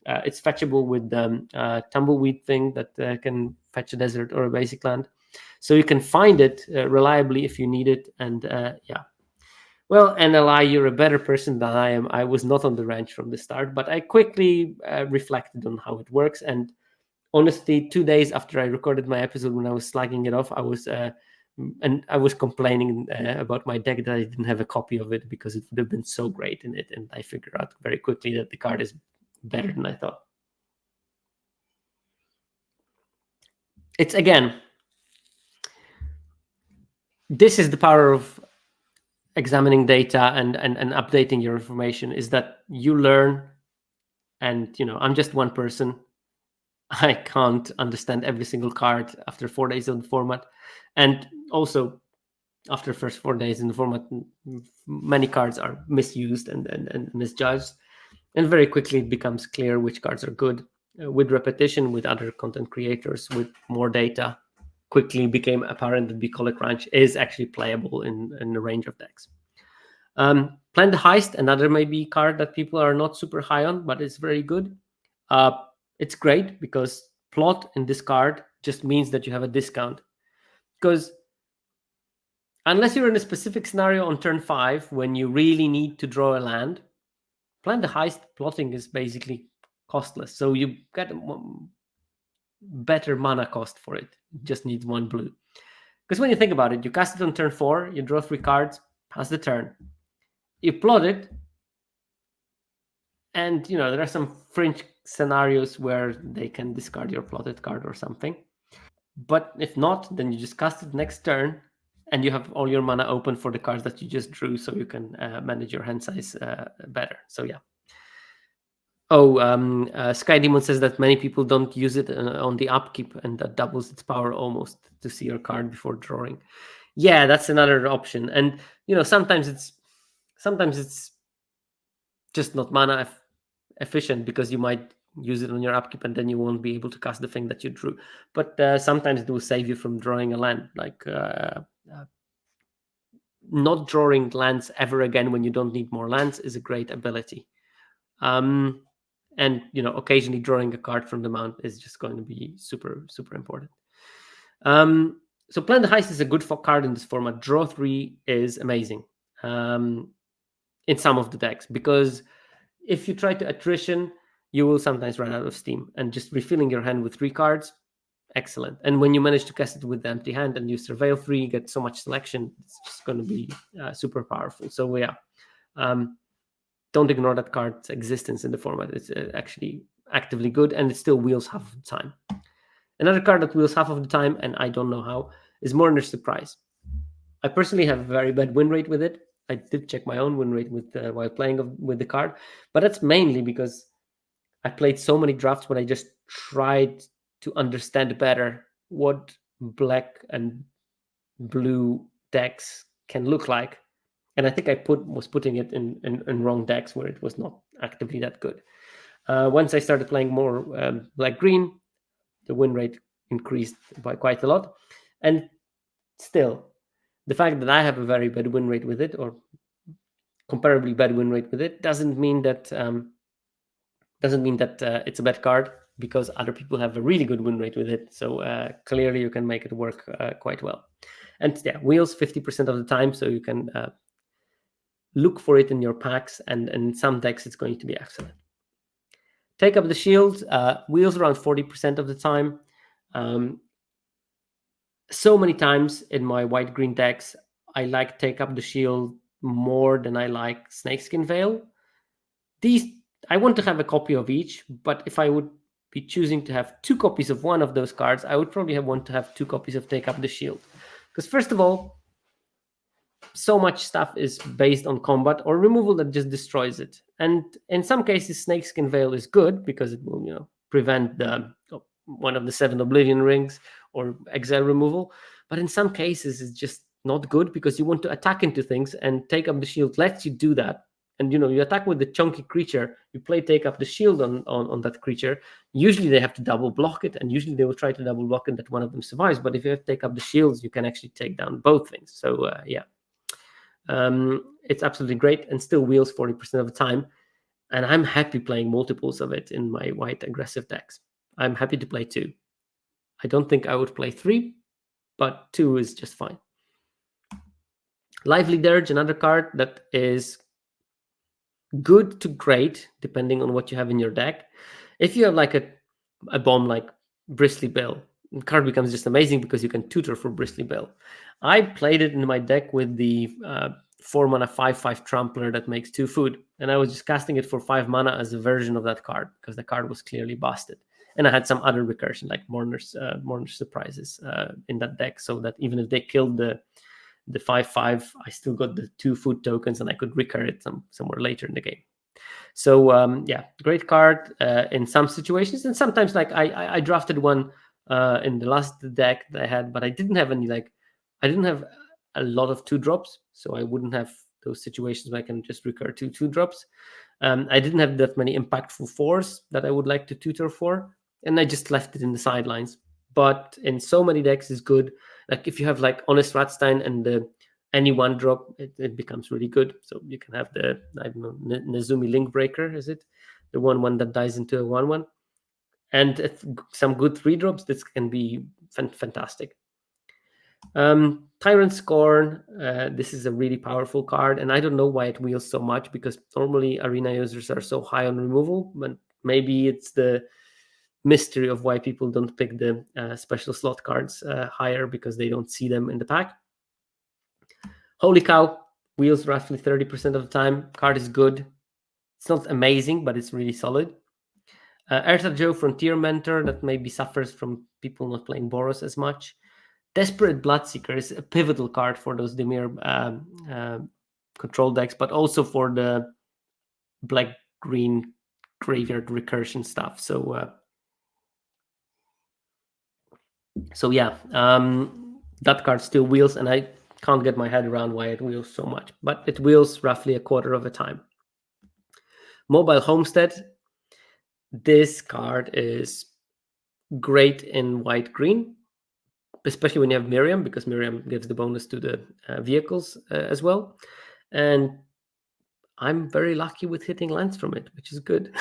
It's fetchable with tumbleweed thing that can fetch a desert or a basic land. So you can find it reliably if you need it. And yeah. Well, NLI, you're a better person than I am. I was not on the ranch from the start, but I quickly reflected on how it works. And honestly, 2 days after I recorded my episode, when I was slagging it off, I was complaining about my deck that I didn't have a copy of it, because it would have been so great in it. And I figured out very quickly that the card is better than I thought. It's, again, this is the power of examining data and updating your information, is that you learn. And I'm just one person. I can't understand every single card after 4 days of the format. And also, after the first 4 days in the format, many cards are misused and misjudged. And very quickly it becomes clear which cards are good. With repetition, with other content creators, with more data, quickly became apparent that Bucolic Ranch is actually playable in a range of decks. Plan the Heist, another maybe card that people are not super high on, but it's very good. It's great because plot in this card just means that you have a discount. Because unless you're in a specific scenario on turn 5 when you really need to draw a land, Plan the Heist plotting is basically costless. So you get a better mana cost for it. It just needs 1 blue. Because when you think about it, you cast it on turn 4, you draw 3 cards, pass the turn. You plot it, and there are some fringe scenarios where they can discard your plotted card or something. But if not, then you just cast it next turn, and you have all your mana open for the cards that you just drew, so you can manage your hand size better. So yeah. Oh, Sky Demon says that many people don't use it on the upkeep, and that doubles its power almost to see your card before drawing. Yeah, that's another option. And sometimes it's just not mana efficient, because you might use it on your upkeep and then you won't be able to cast the thing that you drew. But sometimes it will save you from drawing a land, like not drawing lands ever again when you don't need more lands is a great ability. And occasionally drawing a card from the mount is just going to be super, super important. So Plan the Heist is a good card in this format. Draw 3 is amazing in some of the decks, because if you try to attrition, you will sometimes run out of steam, and just refilling your hand with 3 cards, excellent. And when you manage to cast it with the empty hand and you surveil 3, get so much selection, it's just going to be super powerful. So yeah, don't ignore that card's existence in the format. It's actually actively good, and it still wheels half of the time. Another card that wheels half of the time, and I don't know how, is Mourner's Surprise. I personally have a very bad win rate with it. I did check my own win rate with while playing with the card, but that's mainly because I played so many drafts when I just tried to understand better what black and blue decks can look like. And I think I was putting it in wrong decks where it was not actively that good. Once I started playing more black-green, the win rate increased by quite a lot. And still, the fact that I have a very bad win rate with it, or comparably bad win rate with it, doesn't mean that it's a bad card, because other people have a really good win rate with it. So clearly you can make it work quite well. And yeah, wheels 50% of the time, so you can look for it in your packs, and in some decks it's going to be excellent. Take Up the Shield, wheels around 40% of the time. So many times in my white-green decks, I like Take Up the Shield more than I like Snakeskin Veil. These, I want to have a copy of each, but if I would be choosing to have 2 copies of one of those cards, I would probably want to have 2 copies of Take Up the Shield. Because first of all, so much stuff is based on combat or removal that just destroys it. And in some cases, Snakeskin Veil is good because it will, prevent one of the 7 Oblivion Rings or exile removal. But in some cases, it's just not good, because you want to attack into things, and Take Up the Shield lets you do that. And you attack with the chunky creature, you play Take Up the Shield on that creature. Usually they have to double block it, and usually they will try to double block it that one of them survives. But if you have Take Up the Shields, you can actually take down both things. So yeah. It's absolutely great, and still wheels 40% of the time. And I'm happy playing multiples of it in my white aggressive decks. I'm happy to play 2. I don't think I would play 3, but 2 is just fine. Lively Dirge, another card that is good to great, depending on what you have in your deck. If you have like a bomb like Bristly Bill, the card becomes just amazing because you can tutor for Bristly Bill. I played it in my deck with the 4 mana 5/5 Trampler that makes 2 food, and I was just casting it for 5 mana as a version of that card, because the card was clearly busted. And I had some other recursion like Mourner's Surprises in that deck, so that even if they killed the 5/5, I still got the 2 food tokens, and I could recur it somewhere later in the game. So yeah, great card in some situations, and sometimes like I drafted one in the last deck that I had, but I didn't have any I didn't have a lot of 2-drops, so I wouldn't have those situations where I can just recur 2 2-drops. I didn't have that many impactful 4s that I would like to tutor for, and I just left it in the sidelines. But in so many decks is good. Like if you have like Honest Ratstein and any 1-drop, it becomes really good. So you can have the, I don't know, Nezumi Linkbreaker, is it? The 1/1 that dies into a 1/1. And some good 3-drops, this can be fantastic. Tyrant Scorn, this is a really powerful card, and I don't know why it wheels so much, because normally arena users are so high on removal, but maybe it's the mystery of why people don't pick the special slot cards higher, because they don't see them in the pack. Holy Cow wheels roughly 30% of the time. Card is good. It's not amazing, but it's really solid. Erta Joe Frontier Mentor, that maybe suffers from people not playing Boros as much. Desperate Bloodseeker is a pivotal card for those Dimir control decks, but also for the black-green graveyard recursion stuff. So yeah, that card still wheels, and I can't get my head around why it wheels so much, but it wheels roughly a quarter of the time. Mobile Homestead. This card is great in white-green, especially when you have Miriam, because Miriam gives the bonus to the vehicles as well. And I'm very lucky with hitting lands from it, which is good.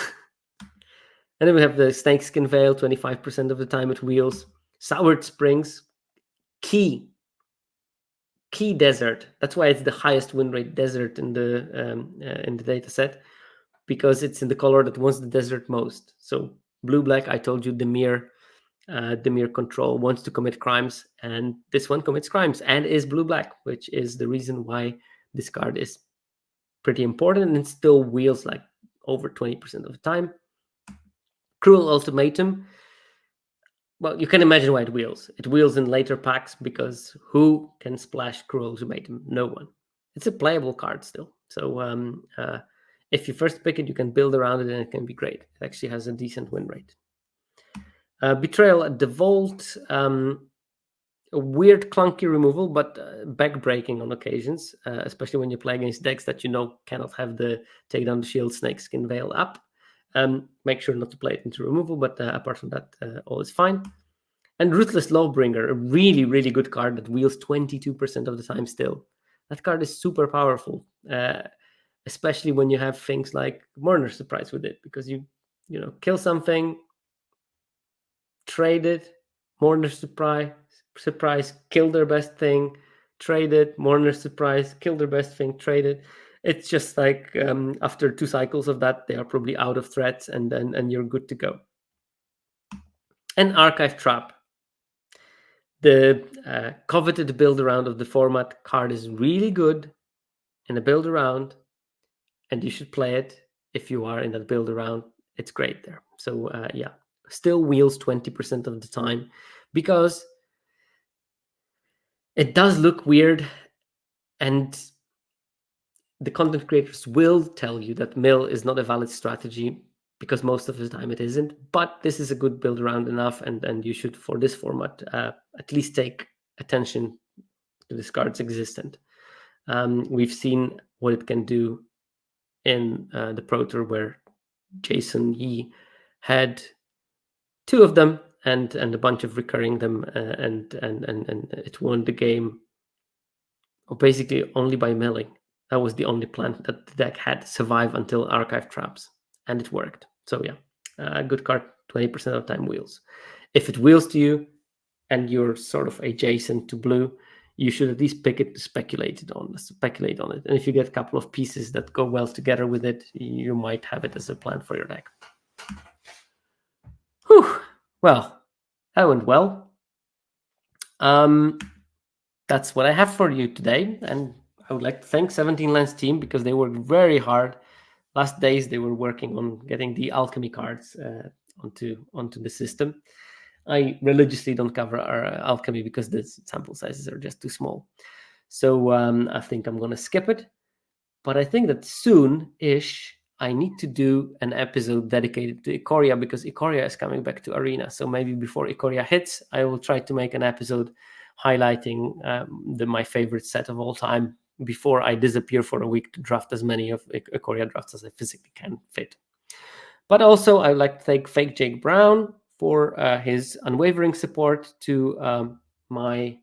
And then we have the Snakeskin Veil, 25% of the time it wheels. Soured Springs, Key desert. That's why it's the highest win rate desert in the data set, because it's in the color that wants the desert most. So blue black, I told you, the mere control wants to commit crimes, and this one commits crimes and is blue black, which is the reason why this card is pretty important, and it still wheels like over 20% of the time. Cruel Ultimatum. Well, you can imagine why it wheels. It wheels in later packs because who can splash Cruel Ultimatum? No one. It's a playable card still. So if you first pick it, you can build around it and it can be great. It actually has a decent win rate. Betrayal at the Vault. A weird, clunky removal, but backbreaking on occasions, especially when you play against decks that you know cannot have the Take Down the Shield Snakeskin Veil up. Make sure not to play it into removal, but apart from that, all is fine. And Ruthless Lawbringer, a really, really good card that wheels 22% of the time still. That card is super powerful, especially when you have things like Mourner's Surprise with it, because you kill something, trade it, Mourner's Surprise, kill their best thing, trade it, Mourner's Surprise, kill their best thing, trade it. It's just like after 2 cycles of that, they are probably out of threats, and you're good to go. And Archive Trap. The coveted build around of the format card is really good in a build around, and you should play it if you are in that build around. It's great there. So yeah, still wheels 20% of the time, because it does look weird, and the content creators will tell you that mill is not a valid strategy, because most of the time it isn't. But this is a good build around enough, and you should, for this format, at least take attention to this card's existence. We've seen what it can do in the Pro Tour, where Jason Yee had 2 of them and a bunch of recurring them, and it won the game basically only by milling. That was the only plan that the deck had to survive until Archive Traps, and it worked. So yeah, good card, 20% of the time wheels. If it wheels to you and you're sort of adjacent to blue, you should at least pick it to speculate on it. And if you get a couple of pieces that go well together with it, you might have it as a plan for your deck. Whew. Well, that went well. That's what I have for you today, and I would like to thank 17 Lands team, because they worked very hard. Last days they were working on getting the alchemy cards onto the system. I religiously don't cover our alchemy because the sample sizes are just too small. So I think I'm going to skip it. But I think that soon-ish, I need to do an episode dedicated to Ikoria, because Ikoria is coming back to Arena. So maybe before Ikoria hits, I will try to make an episode highlighting my favorite set of all time, before I disappear for a week to draft as many of Ikoria drafts as I physically can fit. But also, I'd like to thank Fake Jake Brown for his unwavering support to my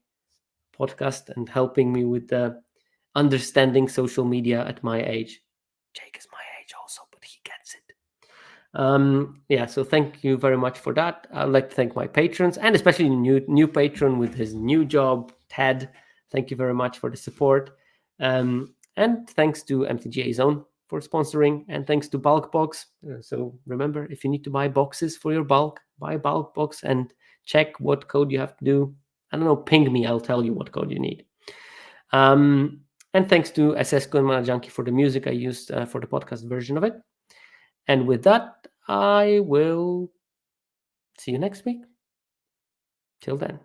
podcast and helping me with understanding social media at my age. Jake is my age also, but he gets it. Yeah, so thank you very much for that. I'd like to thank my patrons, and especially new patron with his new job, Ted. Thank you very much for the support. And thanks to MTGA Zone for sponsoring, and thanks to Bulk Box. So remember, if you need to buy boxes for your bulk, buy a Bulk Box and check what code you have to do. I don't know, ping me, I'll tell you what code you need. And thanks to SSCO and Mana Junkie for the music I used for the podcast version of it. And with that, I will see you next week. Till then.